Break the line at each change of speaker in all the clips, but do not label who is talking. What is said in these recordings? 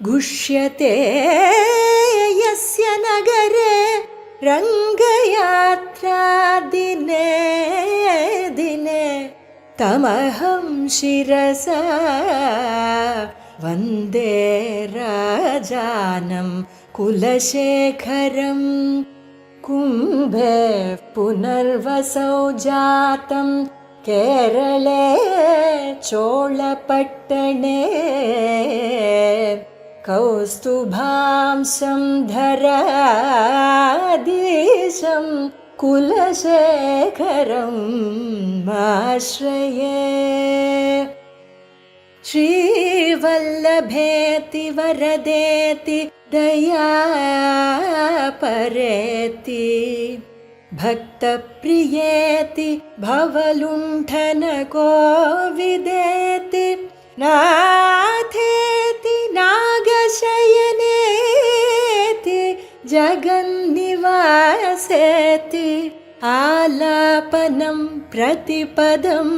गुष्यते यस्य नगरे रङ्गयात्रा दिने दिने तमहं शिरसा वन्दे राजानं कुलशेखरं कुम्भे पुनर्वसौ जातं केरळे चोळपट्टणे कौस्तुभांशं धराधीशं कुलशेखरं आश्रये श्रीवल्लभेति वरदेति दयापरेति भक्तप्रियेति भवलुण्ठनकोविदेति नाथेति नागशयनेति जगन्निवासेति आलापनं प्रतिपदं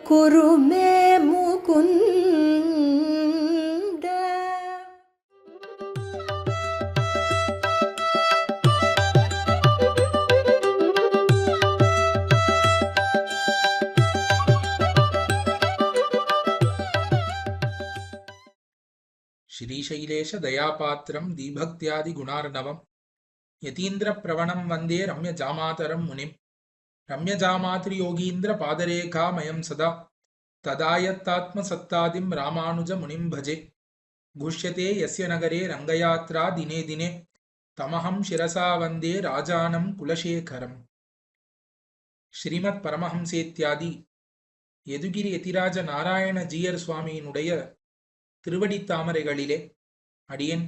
कुरु मे मुकुन्द.
श्रीशैलेश दयापात्रं दीभक्त्यादि गुणार्णवं यतीन्द्र प्रवणं वन्दे रम्यजामातरं मुनिं रम्यजामातृयोगीन्द्र पादरेखामयं सदा तदायत्तात्मसत्तादिं रामानुज मुनिं भजे. गुष्यते यस्य नगरे रङ्गयात्रा दिने दिने तमहं शिरसा वन्दे राजानं कुलशेखरम्. ஸ்ரீமத் பரமஹம்சேத்யாதி யதுகிரி யதிராஜ நாராயண ஜீயர் சுவாமியினுடைய திருவடித்தாமரைகளிலே அடியேன்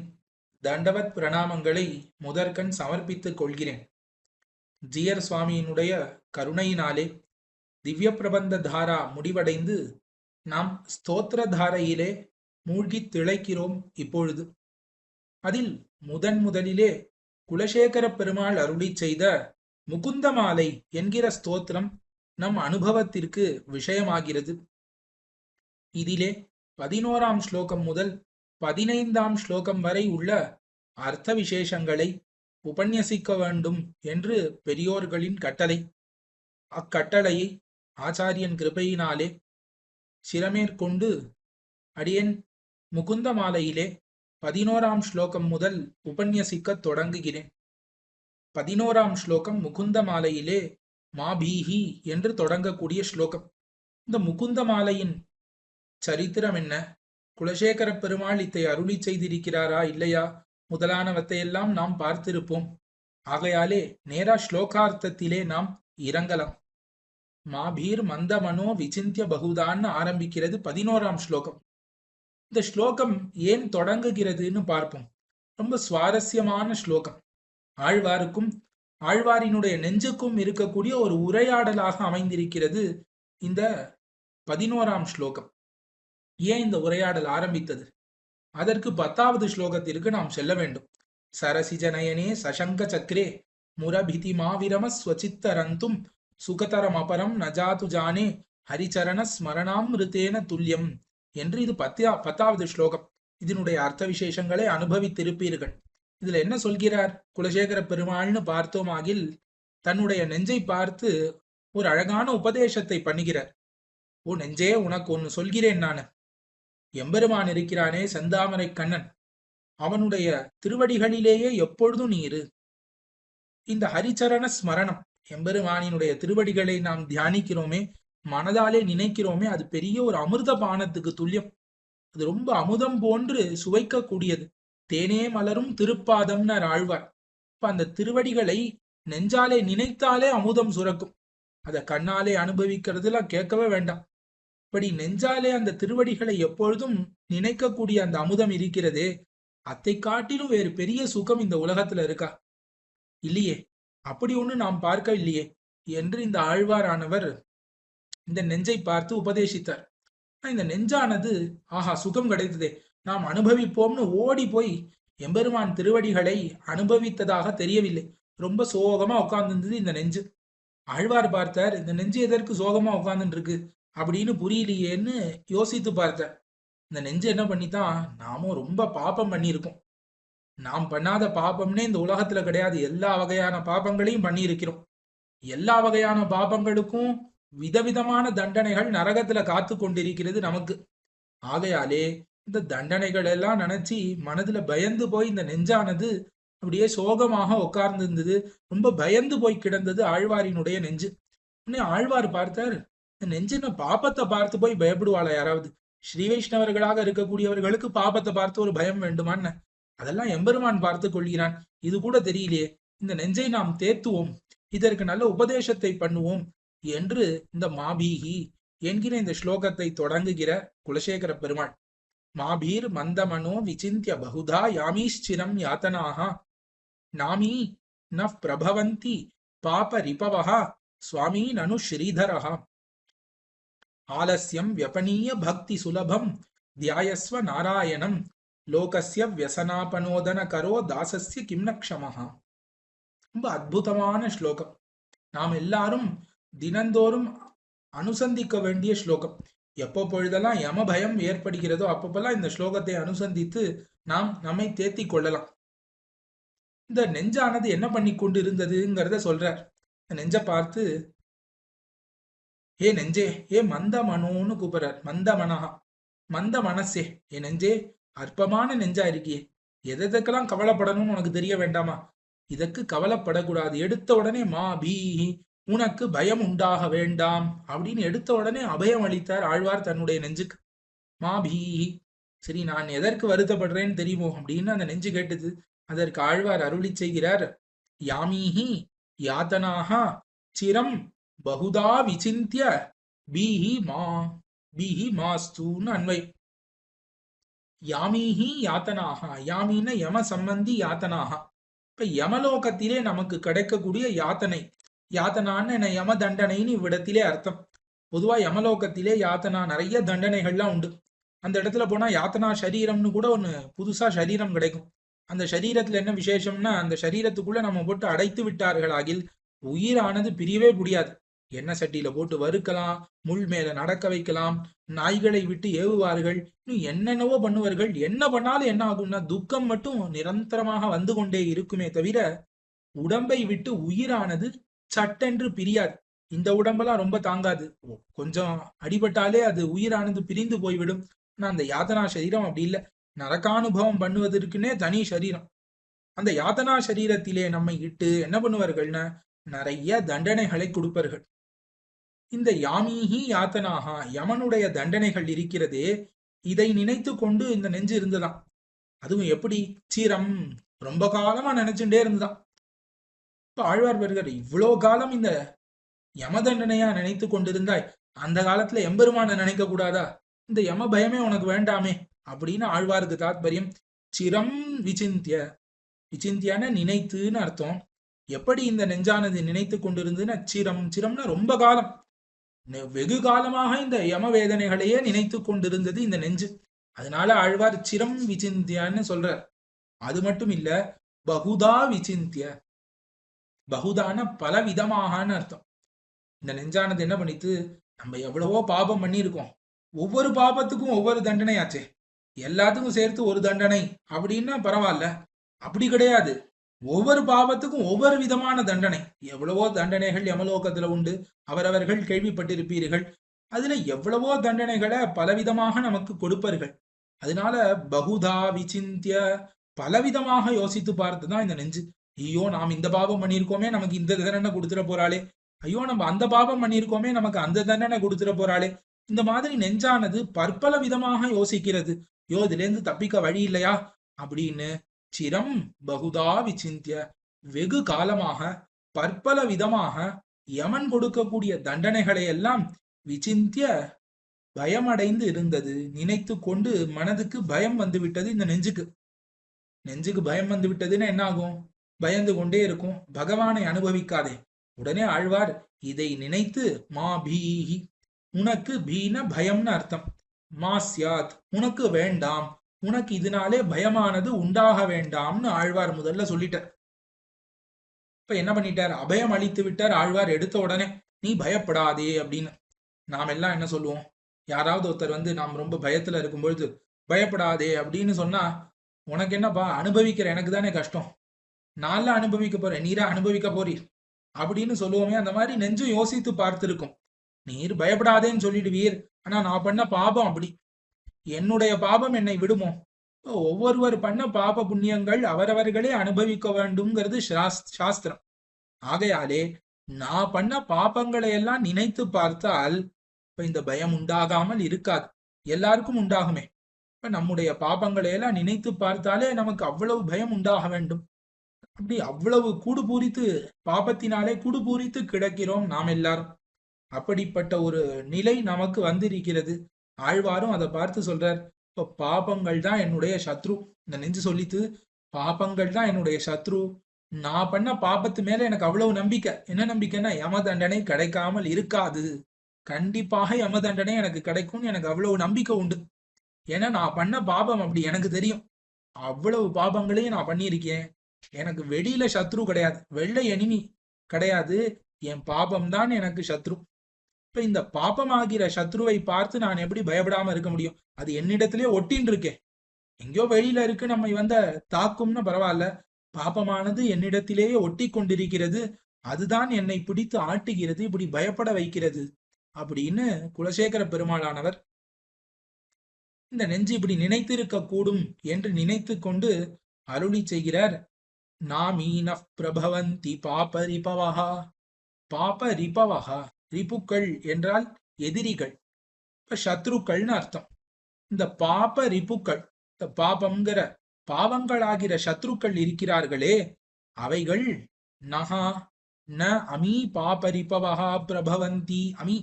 தண்டவத் பிரணாமங்களை முதற்கண் சமர்ப்பித்துக் கொள்கிறேன். ஜீயர் சுவாமியினுடைய கருணையினாலே திவ்ய பிரபந்த தாரா முடிவடைந்து நாம் ஸ்தோத்திர தாரையிலே மூழ்கி திளைக்கிறோம். இப்பொழுது அதில் முதலிலே குலசேகர பெருமாள் அருளி செய்த முகுந்தமாலை என்கிற ஸ்தோத்திரம் நம் அனுபவத்திற்கு விஷயமாகிறது. இதிலே 11ஆம் ஸ்லோகம் முதல் 15ஆம் ஸ்லோகம் வரை உள்ள அர்த்த விசேஷங்களை உபன்யசிக்க வேண்டும் என்று பெரியோர்களின் கட்டளை. அக்கட்டளையை ஆச்சாரியன் கிருபையினாலே சிரமேற்கொண்டு அடியேன் முகுந்தமாலையிலே 11ஆம் ஸ்லோகம் முதல் உபன்யசிக்க தொடங்குகிறேன். 11ஆம் ஸ்லோகம் முகுந்தமாலையிலே மாபீஹி என்று தொடங்கக்கூடிய ஸ்லோகம். இந்த முகுந்தமாலையின் சரித்திரம் என்ன, குலசேகர பெருமாள் இத்தை அருளி செய்திருக்கிறாரா இல்லையா முதலானவற்றையெல்லாம் நாம் பார்த்திருப்போம். ஆகையாலே நேரா ஸ்லோகார்த்தத்திலே நாம் இறங்கலாம். மாபீர் மந்தமனோ விசிந்திய பகுதான்னு ஆரம்பிக்கிறது 11ஆம் ஸ்லோகம். இந்த ஸ்லோகம் ஏன் தொடங்குகிறதுன்னு பார்ப்போம். ரொம்ப சுவாரஸ்யமான ஸ்லோகம். ஆழ்வாருக்கும் ஆழ்வாரினுடைய நெஞ்சுக்கும் இருக்கக்கூடிய ஒரு உரையாடலாக அமைந்திருக்கிறது இந்த 11ஆம் ஸ்லோகம். ஏன் இந்த உரையாடல் ஆரம்பித்தது, அதற்கு 10வது ஸ்லோகத்திற்கு நாம் செல்ல வேண்டும். சரசிஜனயனே சசங்க சக்கரே முரபிதி மாவிரம ஸ்வசித்தரந்தும் சுகதரம் அபரம் நஜாது ஜானே ஹரிச்சரண ஸ்மரணாமிருத்தேன துல்லியம் என்று இது 10வது ஸ்லோகம். இதனுடைய அர்த்த விசேஷங்களை அனுபவித்திருப்பீர்கள். இதுல என்ன சொல்கிறார் குலசேகர பெருமாள்னு பார்த்தோமாகில் தன்னுடைய நெஞ்சை பார்த்து ஒரு அழகான உபதேசத்தை பண்ணுகிறார். ஓ நெஞ்சே, உனக்கு ஒன்னு சொல்கிறேன். நான் எம்பெருமான் இருக்கிறானே செந்தாமரை கண்ணன், அவனுடைய திருவடிகளிலேயே எப்பொழுதும் நீ இரு. இந்த ஹரிச்சரண ஸ்மரணம், எம்பெருமானினுடைய திருவடிகளை நாம் தியானிக்கிறோமே, மனதாலே நினைக்கிறோமே, அது பெரிய ஒரு அமிர்த பானத்துக்கு துல்லியம். அது ரொம்ப அமுதம் போன்று சுவைக்க கூடியது. தேனே மலரும் திருப்பாதம்னர் ஆழ்வார். இப்ப அந்த திருவடிகளை நெஞ்சாலே நினைத்தாலே அமுதம் சுரக்கும். அத கண்ணாலே அனுபவிக்கிறதுலாம் கேட்கவே வேண்டாம். இப்படி நெஞ்சாலே அந்த திருவடிகளை எப்பொழுதும் நினைக்கக்கூடிய அந்த அமுதம் இருக்கிறதே, அத்தை காட்டிலும் வேறு பெரிய சுகம் இந்த உலகத்துல இருக்கா? இல்லையே, அப்படி ஒண்ணு நாம் பார்க்க இல்லையே என்று இந்த ஆழ்வாரானவர் இந்த நெஞ்சை பார்த்து உபதேசித்தார். இந்த நெஞ்சானது ஆஹா சுகம் கிடைத்ததே, நாம் அனுபவிப்போம்னு ஓடி போய் எம்பெருமான் திருவடிகளை அனுபவித்ததாக தெரியவில்லை. ரொம்ப சோகமா உட்கார்ந்துருந்தது இந்த நெஞ்சு. ஆழ்வார் பார்த்தார், இந்த நெஞ்சு எதற்கு சோகமா உட்கார்ந்துட்டு இருக்கு அப்படின்னு புரியலையேன்னு யோசித்து பார்த்தார். இந்த நெஞ்சு என்ன பண்ணித்தான், நாமும் ரொம்ப பாப்பம் பண்ணியிருக்கோம். நாம் பண்ணாத பாபம்னே இந்த உலகத்துல கிடையாது. எல்லா வகையான பாபங்களையும் பண்ணி இருக்கிறோம். எல்லா வகையான பாபங்களுக்கும் விதவிதமான தண்டனைகள் நரகத்துல காத்து கொண்டிருக்கிறது நமக்கு. ஆகையாலே இந்த தண்டனைகள் எல்லாம் நினைச்சு மனதுல பயந்து போய் இந்த நெஞ்சானது அப்படியே சோகமாக உட்கார்ந்து இருந்தது. ரொம்ப பயந்து போய் கிடந்தது ஆழ்வாரினுடைய நெஞ்சு. உடனே ஆழ்வார் பார்த்தார், இந்த நெஞ்சின பாப்பத்தை பார்த்து போய் பயப்படுவாளா யாராவது? ஸ்ரீ வைஷ்ணவர்களாக இருக்கக்கூடியவர்களுக்கு பாப்பத்தை பார்த்து ஒரு பயம் வேண்டுமான்னு? அதெல்லாம் எம்பெருமான் பார்த்து கொள்கிறான். இது கூட தெரியலையே. இந்த நெஞ்சை நாம் தேத்துவோம், இதற்கு நல்ல உபதேசத்தை பண்ணுவோம் என்று இந்த மாபீகி என்கிற இந்த ஸ்லோகத்தை தொடங்குகிற குலசேகர பெருமாள். மாபீர் மந்தமனோ விசிந்திய பகுதா யாமீஷ்சிரம் யாத்தனாக நாமீ ந பிரபவந்தி பாப ரிபவஹா சுவாமி நனு ஸ்ரீதரஹா ஆலஸ்யம் வியபனீய பக்தி சுலபம் தியாயஸ்வ நாராயணம் லோகஸ்ய வியசனாபனோதன கரோ தாசஸ்ய கிம்னக்ஷமஹா. ரொம்ப அற்புதமான ஸ்லோகம். நாம் எல்லாரும் தினந்தோறும் அனுசந்திக்க வேண்டிய ஸ்லோகம். எப்போ பொழுதெல்லாம் யம பயம் ஏற்படுகிறதோ அப்பப்பெல்லாம் இந்த ஸ்லோகத்தை அனுசந்தித்து நாம் நம்மை தேத்தி கொள்ளலாம். இந்த நெஞ்சானது என்ன பண்ணி கொண்டு இருந்ததுங்கிறத சொல்றார். நெஞ்ச பார்த்து, ஏ நெஞ்சே, ஏ மந்த மனோன்னு கூப்பிடுறார். மந்த மனஹா, மந்த மனசே, ஏ நெஞ்சே, அற்பமான நெஞ்சா இருக்கியே, எதற்கெல்லாம் கவலைப்படணும்னு உனக்கு தெரிய வேண்டாமா? இதற்கு கவலைப்படக்கூடாது. எடுத்த உடனே மா பீஹி, உனக்கு பயம் உண்டாக வேண்டாம் அப்படின்னு எடுத்த உடனே அபயம் அளித்தார் ஆழ்வார் தன்னுடைய நெஞ்சுக்கு. மா பீஹி, சரி நான் எதற்கு வருத்தப்படுறேன்னு தெரியுமோ அப்படின்னு அந்த நெஞ்சு கேட்டது. அதற்கு ஆழ்வார் அருளி செய்கிறார், யாமீஹி யாத்தனாஹா சிரம் பகுதா விசிந்திய பீஹி மாஸ்தூன்னு அன்வை. யாமீஹி யாத்தனாகா, யாமீன யம சம்பந்தி யாத்தனாகா. இப்ப யமலோகத்திலே நமக்கு கிடைக்கக்கூடிய யாத்தனை, யாத்தனான்னு என்ன யம தண்டனைன்னு இவ்விடத்திலே அர்த்தம். பொதுவா யமலோகத்திலே யாத்தனா நிறைய தண்டனைகள்லாம் உண்டு. அந்த இடத்துல போனா யாத்தனா சரீரம்னு கூட ஒண்ணு புதுசா சரீரம் கிடைக்கும். அந்த சரீரத்துல என்ன விசேஷம்னா, அந்த சரீரத்துக்குள்ள நம்ம போட்டு அடைத்து விட்டார்கள் ஆகில் உயிரானது பிரியவே முடியாது. எண்ணெய் சட்டியில போட்டு வறுக்கலாம், முள் மேல நடக்க வைக்கலாம், நாய்களை விட்டு ஏவுவார்கள், இன்னும் என்னென்னவோ பண்ணுவார்கள். என்ன பண்ணாலும் என்ன ஆகும்னா துக்கம் மட்டும் நிரந்தரமாக வந்து கொண்டே இருக்குமே தவிர உடம்பை விட்டு உயிரானது சட்டென்று பிரியாது. இந்த உடம்பெல்லாம் ரொம்ப தாங்காது. கொஞ்சம் அடிபட்டாலே அது உயிரானது பிரிந்து போய்விடும். ஆனா அந்த யாதனா சரீரம் அப்படி இல்லை. நரகானுபவம் பண்ணுவதற்குன்னே தனி சரீரம். அந்த யாதனா சரீரத்திலே நம்மை இட்டு என்ன பண்ணுவார்கள்னா நிறைய தண்டனைகளை கொடுப்பார்கள். இந்த யாமீஹி யாத்தனாகா, யமனுடைய தண்டனைகள் இருக்கிறதே, இதை நினைத்து கொண்டு இந்த நெஞ்சு இருந்துதான். அதுவும் எப்படி? சீரம், ரொம்ப காலமா நினைச்சுட்டே இருந்துதான். இப்ப ஆழ்வார் வருகிறார், இவ்வளோ காலம் இந்த யம தண்டனையா நினைத்து கொண்டிருந்தாய், அந்த காலத்துல எம்பெருமான நினைக்க கூடாதா? இந்த யம பயமே உனக்கு வேண்டாமே அப்படின்னு ஆழ்வாருக்கு தாத்பரியம். சிரம் விசிந்திய, விசிந்தியான நினைத்துன்னு அர்த்தம். எப்படி இந்த நெஞ்சானது நினைத்து கொண்டிருந்ததுன்னா சிரம், சிரம்னா ரொம்ப காலம், வெகு காலமாக இந்த யம வேதனைகளையே நினைத்து கொண்டிருந்தது இந்த நெஞ்சு. அதனால ஆழ்வார் சிரம் விசிந்தியான்னு சொல்றார். அது மட்டும் இல்ல, பகுதா விசிந்திய, பகுதான பல விதமாகனு அர்த்தம். இந்த நெஞ்சானது என்ன பண்ணித்து, நம்ம எவ்வளவோ பாபம் பண்ணியிருக்கோம், ஒவ்வொரு பாபத்துக்கும் ஒவ்வொரு தண்டனை ஆச்சே, எல்லாத்துக்கும் சேர்த்து ஒரு தண்டனை அப்படின்னா பரவாயில்ல. அப்படி கிடையாது, ஒவ்வொரு பாவத்துக்கும் ஒவ்வொரு விதமான தண்டனை. எவ்வளவோ தண்டனைகள் யமலோகத்துல உண்டு, அவரவர்கள் கேள்விப்பட்டிருப்பீர்கள். அதுல எவ்வளவோ தண்டனைகளை பலவிதமாக நமக்கு கொடுப்பார்கள். அதனால பகுதா விசிந்திய, பலவிதமாக யோசித்து பார்த்துதான் இந்த நெஞ்சு, ஐயோ நாம் இந்த பாவம் பண்ணியிருக்கோமே, நமக்கு இந்த தண்டனை கொடுத்துட போறாளே, ஐயோ நம்ம அந்த பாவம் பண்ணியிருக்கோமே, நமக்கு அந்த தண்டனை கொடுத்துட போறாளே. இந்த மாதிரி நெஞ்சானது பற்பல விதமாக யோசிக்கிறது. யோ இதுல இருந்து தப்பிக்க வழி இல்லையா அப்படின்னு. சிரம் பகுதா விசிந்திய, வெகு காலமாக பற்பல விதமாக யமன் கொடுக்கக்கூடிய தண்டனைகளை எல்லாம் விசிந்திய பயமடைந்து இருந்தது. நினைத்து கொண்டு மனதுக்கு பயம் வந்து விட்டது. இந்த நெஞ்சுக்கு பயம் வந்து விட்டதுன்னா என்ன ஆகும்? பயந்து கொண்டே இருக்கும். பகவானை அனுபவிக்காதே. உடனே ஆழ்வார் இதை நினைத்து மா பீஹி, உனக்கு பீன பயம்னு அர்த்தம், மா சியாத் உனக்கு வேண்டாம், உனக்கு இதனாலே பயமானது உண்டாக வேண்டாம்னு ஆழ்வார் முதல்ல சொல்லிட்டார். இப்ப என்ன பண்ணிட்டார்? அபயம் அளித்து விட்டார் ஆழ்வார் எடுத்த உடனே, நீ பயப்படாதே அப்படின்னு. நாம் எல்லாம் என்ன சொல்லுவோம்? யாராவது ஒருத்தர் வந்து நாம் ரொம்ப பயத்துல இருக்கும் பொழுது பயப்படாதே அப்படின்னு சொன்னா, உனக்கு என்னப்பா அனுபவிக்கிற எனக்கு தானே கஷ்டம், நான்லாம் அனுபவிக்க போறேன், நீரா அனுபவிக்க போறீர் அப்படின்னு சொல்லுவோமே, அந்த மாதிரி நெஞ்சும் யோசித்து பார்த்திருக்கும். நீர் பயப்படாதேன்னு சொல்லிடுவீர், ஆனா நான் பண்ண பாபம் அப்படி, என்னுடைய பாபம் என்னை விடுமோ? ஒவ்வொருவர் பண்ண பாப புண்ணியங்கள் அவரவர்களே அனுபவிக்க வேண்டும்ங்கிறது சாஸ்திரம். ஆகையாலே நான் பண்ண பாபங்களை எல்லாம் நினைத்து பார்த்தால் இப்ப இந்த பயம் உண்டாகாமல் இருக்காது. எல்லாருக்கும் உண்டாகுமே. இப்ப நம்முடைய பாபங்களை எல்லாம் நினைத்து பார்த்தாலே நமக்கு அவ்வளவு பயம் உண்டாக வேண்டும். அப்படி அவ்வளவு கூடு பூரித்து பாபத்தினாலே கூடு பூரித்து கிடக்கிறோம் நாம் எல்லாரும். அப்படிப்பட்ட ஒரு நிலை நமக்கு வந்திருக்கிறது. ஆழ்வாரும் அதை பார்த்து சொல்றார், இப்ப பாபங்கள் தான் என்னுடைய சத்ரு. இந்த நெஞ்சு சொல்லித்து பாபங்கள் தான் என்னுடைய சத்ரு. நான் பண்ண பாபத்து மேல எனக்கு அவ்வளவு நம்பிக்கை. என்ன நம்பிக்கைன்னா, யம தண்டனை கிடைக்காமல் இருக்காது, கண்டிப்பாக யம தண்டனை எனக்கு கிடைக்கும்னு எனக்கு அவ்வளவு நம்பிக்கை உண்டு. ஏன்னா நான் பண்ண பாபம் அப்படி எனக்கு தெரியும். அவ்வளவு பாபங்களையும் நான் பண்ணியிருக்கேன். எனக்கு வெளியில சத்ரு கிடையாது, வெள்ளை எனிமி கிடையாது, என் பாபம் தான் எனக்கு சத்ரு. இப்ப இந்த பாபமாகிற சத்ருவை பார்த்து நான் எப்படி பயப்படாம இருக்க முடியும்? அது என்னிடத்திலே ஒட்டின்னு இருக்கேன். எங்கேயோ வெளியில இருக்கு, நம்மை வந்த தாக்கும்னு பரவாயில்ல, பாபமானது என்னிடத்திலேயே ஒட்டி கொண்டிருக்கிறது, அதுதான் என்னை பிடித்து ஆட்டுகிறது, இப்படி பயப்பட வைக்கிறது அப்படின்னு குலசேகர பெருமாளானவர் இந்த நெஞ்சு இப்படி நினைத்திருக்க கூடும் என்று நினைத்து கொண்டு அருளி செய்கிறார். நாமீன பிரபவந்தி பாப ரிபவஹா. பாப ரிபவஹா, ரிபுக்கள் என்றால் எதிரிகள், இப்ப சத்ருக்கள்னு அர்த்தம். இந்த பாப ரிபுக்கள், இந்த பாபம்ங்கிற பாவங்களாகிற சத்ருக்கள் இருக்கிறார்களே, அவைகள் நகா ந அமி பாபரிபவஹா பிரபவந்தி. அமி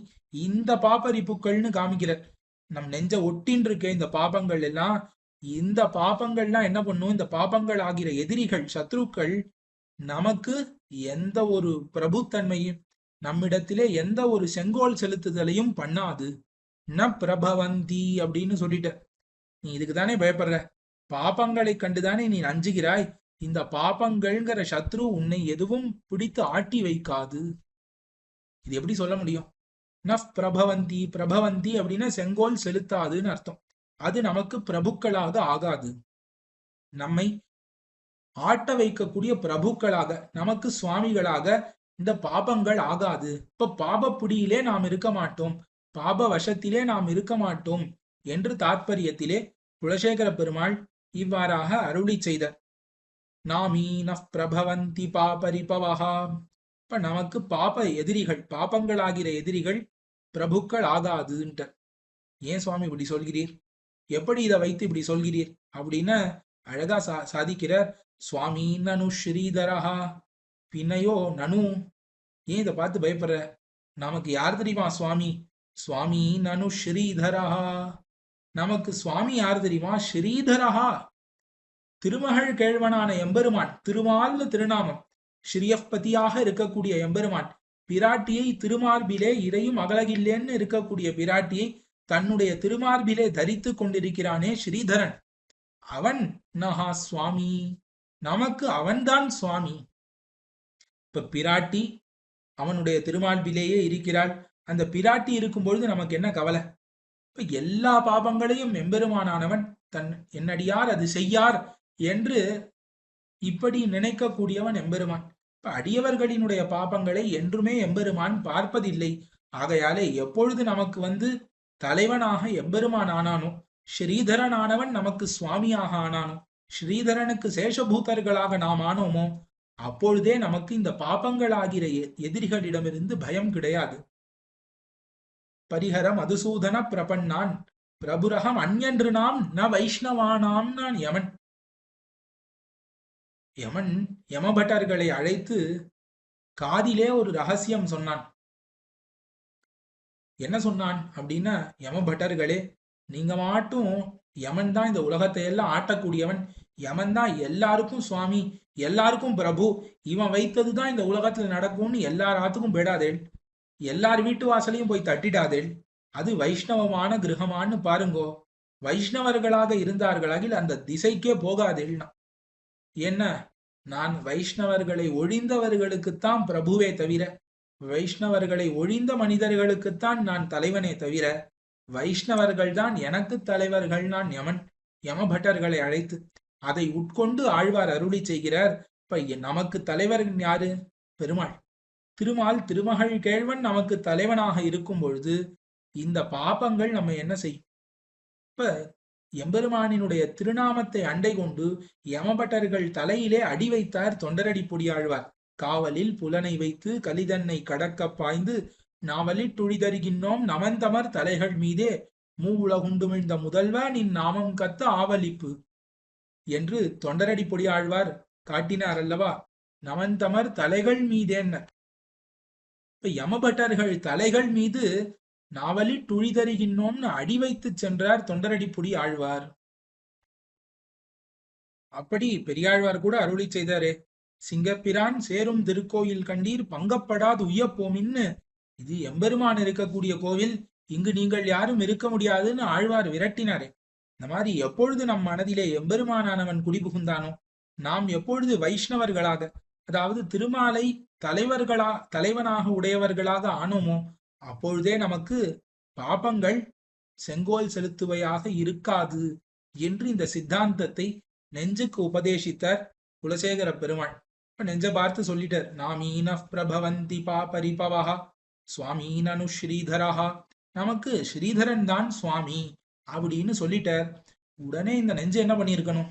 இந்த பாபரிப்புக்கள்னு காமிக்கிறார். நம் நெஞ்ச ஒட்டின் இருக்க இந்த பாபங்கள் எல்லாம், இந்த பாபங்கள்லாம் என்ன பண்ணும், இந்த பாபங்கள் ஆகிற எதிரிகள் சத்ருக்கள் நமக்கு எந்த ஒரு பிரபுத்தன்மையும், நம்மிடத்திலே எந்த ஒரு செங்கோல் செலுத்துதலையும் பண்ணாது. ந பிரபவந்தி அப்படின்னு சொல்லிட்ட. நீ இதுக்கு தானே பயப்படுற, பாபங்களை கண்டுதானே நீ அஞ்சுகிறாய். இந்த பாபங்கள்ங்கிற சத்ரு உன்னை எதுவும் பிடித்து ஆட்டி வைக்காது. இது எப்படி சொல்ல முடியும்? நஃப் பிரபவந்தி, பிரபவந்தி அப்படின்னா செங்கோல் செலுத்தாதுன்னு அர்த்தம். அது நமக்கு பிரபுக்களாக ஆகாது. நம்மை ஆட்ட வைக்கக்கூடிய பிரபுக்களாக, நமக்கு சுவாமிகளாக இந்த பாபங்கள் ஆகாது. இப்ப பாப புடியிலே நாம் இருக்க மாட்டோம், பாப வசத்திலே நாம் இருக்க மாட்டோம் என்று தாற்பயத்திலே குலசேகர பெருமாள் இவ்வாறாக அருளி செய்தார். நாமீன பிரபவந்தி பாபரிபவஹா. இப்ப நமக்கு பாப எதிரிகள், பாபங்களாகிற எதிரிகள் பிரபுக்கள் ஆகாதுன்ற. ஏன் சுவாமி இப்படி சொல்கிறீர், எப்படி இதை வைத்து இப்படி சொல்கிறீர் அப்படின்னு அழகா சாதிக்கிறார். சுவாமி நனு ஸ்ரீதரஹா. பின்னையோ நனு, ஏன் இதை பார்த்து பயப்படுற? நமக்கு யார் தெரியுமா சுவாமி? சுவாமி நனு ஸ்ரீதரஹா. நமக்கு சுவாமி யார் தெரியுமா? ஸ்ரீதரஹா, திருமகள் கேழ்வனான எம்பெருமான். திருமால்னு திருநாமம், ஸ்ரீயப்பதியாக இருக்கக்கூடிய எம்பெருமான். பிராட்டியை திருமார்பிலே இடையும் அகலகில்லேன்னு இருக்கக்கூடிய பிராட்டியை தன்னுடைய திருமார்பிலே தரித்து கொண்டிருக்கிறானே ஸ்ரீதரன், அவன் நஹா சுவாமி. நமக்கு அவன்தான் சுவாமி. இப்ப பிராட்டி அவனுடைய திருமார்பிலேயே இருக்கிறாள். அந்த பிராட்டி இருக்கும் பொழுது நமக்கு என்ன கவலை? இப்ப எல்லா பாபங்களையும் எம்பெருமானானவன் தன் என்னடியார் அது செய்யார் என்று இப்படி நினைக்கக்கூடியவன் எம்பெருமான். இப்ப அடியவர்களினுடைய பாபங்களை என்றுமே எம்பெருமான் பார்ப்பதில்லை. ஆகையாலே எப்பொழுது நமக்கு வந்து தலைவனாக எம்பெருமான் ஆனானோ, ஸ்ரீதரனானவன் நமக்கு சுவாமியாக ஆனானோ, ஸ்ரீதரனுக்கு சேஷபூதர்களாக நாம் ஆனோமோ, அப்பொழுதே நமக்கு இந்த பாபங்களாகிற எதிரிகளிடமிருந்து பயம் கிடையாது. பரிஹர மதுசூதன பிரபன்னான் பிரபுரகம் அந்யன்று நாம் ந வைஷ்ணவானாம். நான் யமன். யமன் யமபட்டர்களை அழைத்து காதிலே ஒரு ரகசியம் சொன்னான். என்ன சொன்னான் அப்படின்னா, யமபட்டர்களே, நீங்க மாட்டும் யமன் தான் இந்த உலகத்தை எல்லாம் ஆட்டக்கூடியவன், யமன் தான் எல்லாருக்கும் சுவாமி, எல்லாருக்கும் பிரபு, இவன் வைத்ததுதான் இந்த உலகத்துல நடக்கும்னு எல்லாராத்துக்கும் போயிடாதேள், எல்லார் வீட்டு வாசலையும் போய் தட்டிடாதேள், அது வைஷ்ணவமான கிரகமானு பாருங்கோ, வைஷ்ணவர்களாக இருந்தார்களாகில் அந்த திசைக்கே போகாதேள்னா. என்ன, நான் வைஷ்ணவர்களை ஒழிந்தவர்களுக்குத்தான் பிரபுவே தவிர, வைஷ்ணவர்களை ஒழிந்த மனிதர்களுக்குத்தான் நான் தலைவனே தவிர, வைஷ்ணவர்கள் தான் எனக்கு தலைவர்கள். நான் யமபட்டர்களை அழைத்து அதை உட்கொண்டு ஆழ்வார் அருளி செய்கிறார். இப்ப நமக்கு தலைவர் யாரு? பெருமாள். திருமகள் கேழ்வன் நமக்கு தலைவனாக இருக்கும் பொழுது இந்த பாபங்கள் நம்ம என்ன செய்யும்? இப்ப எம்பெருமானினுடைய திருநாமத்தை அண்டை கொண்டு யமபட்டர்கள் தலையிலே அடி வைத்தார் தொண்டரடி பொடியாழ்வார். காவலில் புலனை வைத்து கலிதன்னை கடக்க பாய்ந்து நாவலில் துழிதருகின்றோம் நமந்தமர் தலைகள் மீதே மூவுலகுண்டுமிழ்ந்த முதல்வ நின் நாமம் கத்த ஆவலிப்பு என்று தொண்டரடி பொடியாழ்வார் காட்டினார் அல்லவா? நமந்தமர் தலைகள் மீதேன்ன. இப்ப யமபட்டர்கள் தலைகள் மீது நாவலி துழிதருகின்றோம்னு அடி வைத்து சென்றார் தொண்டரடி பொடி ஆழ்வார். அப்படி பெரியாழ்வார் கூட அருளி செய்தாரே, சிங்கப்பிரான் சேரும் திருக்கோயில் கண்டீர் பங்கப்படாது உய்யப்போமின்னு. இது எம்பெருமான் இருக்கக்கூடிய கோவில், இங்கு நீங்கள் யாரும் இருக்க முடியாதுன்னு ஆழ்வார் விரட்டினாரே. இந்த மாதிரி எப்பொழுது நம் மனதிலே எம்பெருமானானவன் குடிபுகுந்தானோ, நாம் எப்பொழுது வைஷ்ணவர்களாக, அதாவது திருமாலை தலைவனாக உடையவர்களாக ஆனோமோ, அப்பொழுதே நமக்கு பாபங்கள் செங்கோல் செலுத்துவையாக இருக்காது என்று இந்த சித்தாந்தத்தை நெஞ்சுக்கு உபதேசித்தார் குலசேகர பெருமாள். இப்ப நெஞ்ச பார்த்து சொல்லிட்டார், நாமீன பிரபவந்தி பாபரிபவஹா சுவாமீனனு ஸ்ரீதரஹா. நமக்கு ஸ்ரீதரன் தான் சுவாமி அப்படின்னு சொல்லிட்டார். உடனே இந்த நெஞ்சு என்ன பண்ணிருக்கணும்?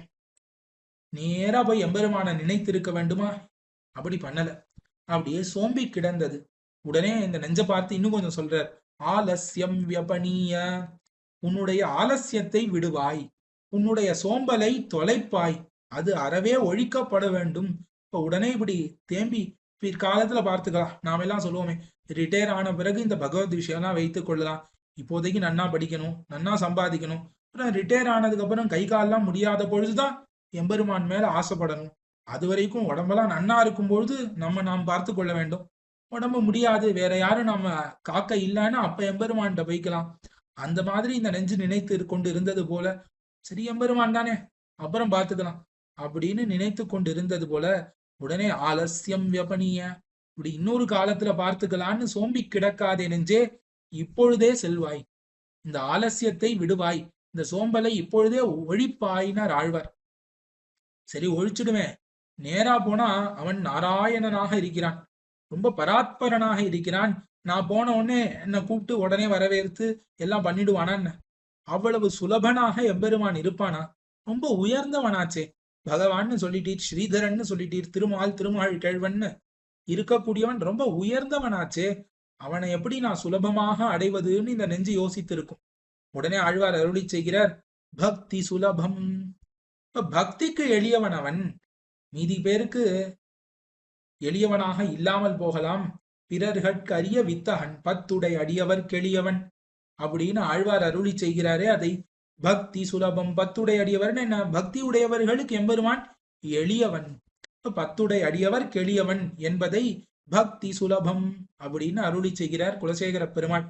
நேரா போய் எம்பெருமான நினைத்திருக்க வேண்டுமா? அப்படி பண்ணல, அப்படியே சோம்பி கிடந்தது. உடனே இந்த நெஞ்ச பார்த்து இன்னும் கொஞ்சம் சொல்றார், ஆலஸ்யம் வியபனீய. உன்னுடைய ஆலசியத்தை விடுவாய், உன்னுடைய சோம்பலை தொலைப்பாய், அது அறவே ஒழிக்கப்பட வேண்டும். இப்ப உடனே இப்படி தேம்பி பிற்காலத்துல பார்த்துக்கலாம். நாம எல்லாம் சொல்லுவோமே, ரிட்டையர் ஆன பிறகு இந்த பகவத் விஷயம்லாம் வைத்துக் கொள்ளலாம், இப்போதைக்கு நன்னா படிக்கணும், நன்னா சம்பாதிக்கணும், அப்புறம் ரிட்டையர் ஆனதுக்கு அப்புறம் கை காலெல்லாம் முடியாத பொழுதுதான் எம்பெருமான் மேல ஆசைப்படணும். அது வரைக்கும் உடம்பெல்லாம் நன்னா இருக்கும் பொழுது நாம் பார்த்து கொள்ள வேண்டும். உடம்பு முடியாது, வேற யாரும் நம்ம காக்க இல்லைன்னா அப்ப எம்பெருமான்கிட்ட போய்க்கலாம். அந்த மாதிரி இந்த நெஞ்சு நினைத்து கொண்டு இருந்தது போல, சரி எம்பெருமான் தானே அப்புறம் பார்த்துக்கலாம் அப்படின்னு நினைத்து கொண்டு இருந்தது போல, உடனே ஆலசியம் வியபனிய, இப்படி இன்னொரு காலத்துல பார்த்துக்கலான்னு சோம்பி கிடக்காதே நெஞ்சே, இப்பொழுதே செல்வாய், இந்த ஆலசியத்தை விடுவாய், இந்த சோம்பலை இப்பொழுதே ஒழிப்பாயினார் ஆழ்வார். சரி ஒழிச்சுடுவேன், நேரா போனா அவன் நாராயணனாக இருக்கிறான், ரொம்ப பராத்பரனாக இருக்கிறான், நான் போன உடனே என்னை கூப்பிட்டு உடனே வரவேற்று எல்லாம் பண்ணிடுவானா? அவ்வளவு சுலபனாக எம்பெருமான் இருப்பானா? ரொம்ப உயர்ந்தவனாச்சே, பகவான்னு சொல்லிட்டீர், ஸ்ரீதரன்னு சொல்லிட்டீர், திருமால் கேழ்வன்னு இருக்கக்கூடியவன் ரொம்ப உயர்ந்தவனாச்சே, அவனை எப்படி நான் சுலபமாக அடைவதுன்னு இந்த நெஞ்சு யோசித்திருக்கும். உடனே ஆழ்வார் அருளி செய்கிறார், பக்தி சுலபம். இப்ப பக்திக்கு எளியவன் அவன், மீதி பேருக்கு எளியவனாக இல்லாமல் போகலாம். பிறர்கட்கு அரிய வித்தகன் பத்துடை அடியவர் கெளியவன் அப்படின்னு ஆழ்வார் அருளி செய்கிறாரே, அதை பக்தி சுலபம். பத்துடை அடியவர் என்ன? பக்தி உடையவர்களுக்கு எம்பெருமான் எளியவன். பத்துடை அடியவர் கெளியவன் என்பதை பக்தி சுலபம் அப்படின்னு அருளி செய்கிறார் குலசேகர பெருமாள்.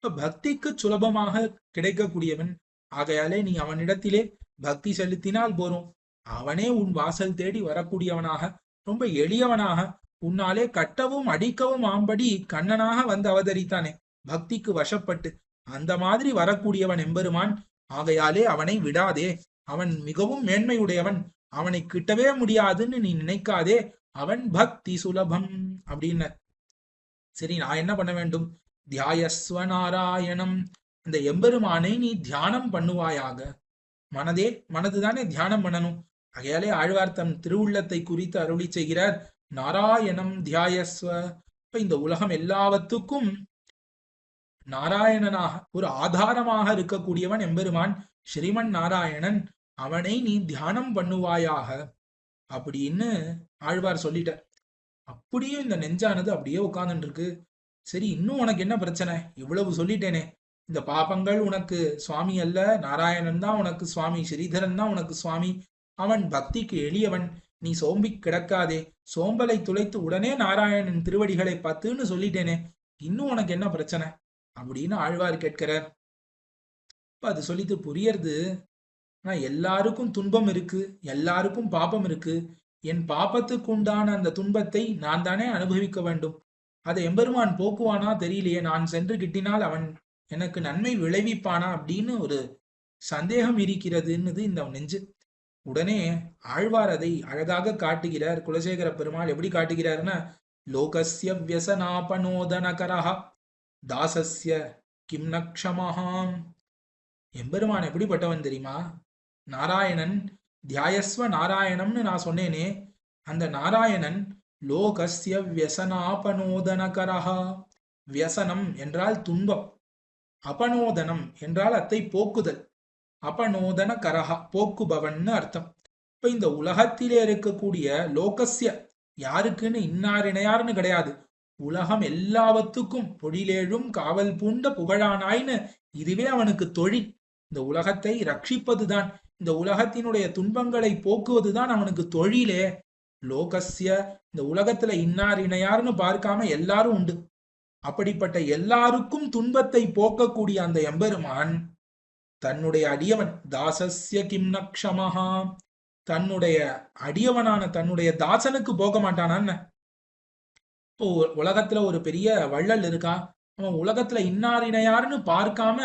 பக்திக்கு சுலபமாக கிடைக்கக்கூடியவன், ஆகையாலே நீ அவனிடத்திலே பக்தி செலுத்தினால் போரும், அவனே உன் வாசல் தேடி வரக்கூடியவனாக, ரொம்ப எளியவனாக, உன்னாலே கட்டவும் அடிக்கவும் ஆம்படி கண்ணனாக வந்து அவதரித்தானே பக்திக்கு வசப்பட்டு, அந்த மாதிரி வரக்கூடியவன் எம்பெருமான். ஆகையாலே அவனை விடாதே, அவன் மிகவும் மேன்மையுடையவன், அவனை கிட்டவே முடியாதுன்னு நீ நினைக்காதே, அவன் பக்தி சுலபம் அப்படின்னு. சரி நான் என்ன பண்ண வேண்டும்? தியாயஸ்வ நாராயணம், இந்த எம்பெருமானை நீ தியானம் பண்ணுவாயாக. மனதுதானே தியானம் பண்ணணும். ஆகையாலே ஆழ்வார் தம் திருவுள்ளத்தை குறித்து அருளி செய்கிறார், நாராயணம் தியாயஸ்வ. இப்ப இந்த உலகம் எல்லாவற்றுக்கும் நாராயணனாக ஒரு ஆதாரமாக இருக்கக்கூடியவன் எம்பெருமான் ஸ்ரீமன் நாராயணன், அவனை நீ தியானம் பண்ணுவாயாக அப்படின்னு ஆழ்வார் சொல்லிட்டார். அப்படியும் இந்த நெஞ்சானது அப்படியே உட்கார்ந்துட்டு இருக்கு. சரி இன்னும் உனக்கு என்ன பிரச்சனை? இவ்வளவு சொல்லிட்டேனே, இந்த பாபங்கள் உனக்கு சுவாமி அல்ல, நாராயணன் தான் உனக்கு சுவாமி, ஸ்ரீதரன் தான் உனக்கு சுவாமி, அவன் பக்திக்கு எளியவன், நீ சோம்பி கிடக்காதே, சோம்பலை துளைத்து உடனே நாராயணன் திருவடிகளை பார்த்துன்னு சொல்லிட்டேனே, இன்னும் உனக்கு என்ன பிரச்சனை அப்படின்னு ஆழ்வார் கேட்கிறார். இப்ப அது சொல்லிட்டு புரியறது, நான் எல்லாருக்கும் துன்பம் இருக்கு, எல்லாருக்கும் பாபம் இருக்கு, என் பாபத்துக்கு உண்டான அந்த துன்பத்தை நான் தானே அனுபவிக்க வேண்டும். அதை எம்பெருமான் போக்குவானா தெரியலையே, நான் சென்று கிட்டினால் அவன் எனக்கு நன்மை விளைவிப்பானா அப்படின்னு ஒரு சந்தேகம் இருக்கிறதுன்னு இந்த நெஞ்சு. உடனே ஆழ்வார் அதை அழகாக காட்டுகிறார். குலசேகர பெருமாள் எப்படி காட்டுகிறார்னா, லோகஸ்ய வியசனாபனோதனகரஹ தாசஸ்ய கிம் நக்ஷமஹாம். எம்பெருமான் எப்படிப்பட்டவன் தெரியுமா? நாராயணன், தியாயஸ்வ நாராயணம்னு நான் சொன்னேனே, அந்த நாராயணன் லோகஸ்ய வியசனாபனோதனகரஹா. வியசனம் என்றால் துன்பம், அபனோதனம் என்றால் அத்தை போக்குதல். அபனோதன கரஹா போக்குபவன் அர்த்தம். இப்ப இந்த உலகத்திலே இருக்கக்கூடிய லோகஸ்ய, யாருக்குன்னு இன்னார் இணையார்னு கிடையாது, உலகம் எல்லாவத்துக்கும் பொழிலேழும் காவல் பூண்ட புகழானாய்னு இதுவே அவனுக்கு தொழில். இந்த உலகத்தை ரட்சிப்பதுதான், இந்த உலகத்தினுடைய துன்பங்களை போக்குவதுதான் அவனுக்கு தொழிலே. லோகஸ்ய, இந்த உலகத்துல இன்னார் இணையார்னு பார்க்காம எல்லாரும் உண்டு. அப்படிப்பட்ட எல்லாருக்கும் துன்பத்தை போக்கக்கூடிய அந்த எம்பெருமான் தன்னுடைய அடியவன் தாசஸ்ய கிம் நக்ஷமஹா, தன்னுடைய அடியவனான தன்னுடைய தாசனுக்கு போக மாட்டானான்னு. இப்போ உலகத்துல ஒரு பெரிய வள்ளல் இருக்கான், அவன் உலகத்துல இன்னார் இணையாருன்னு பார்க்காம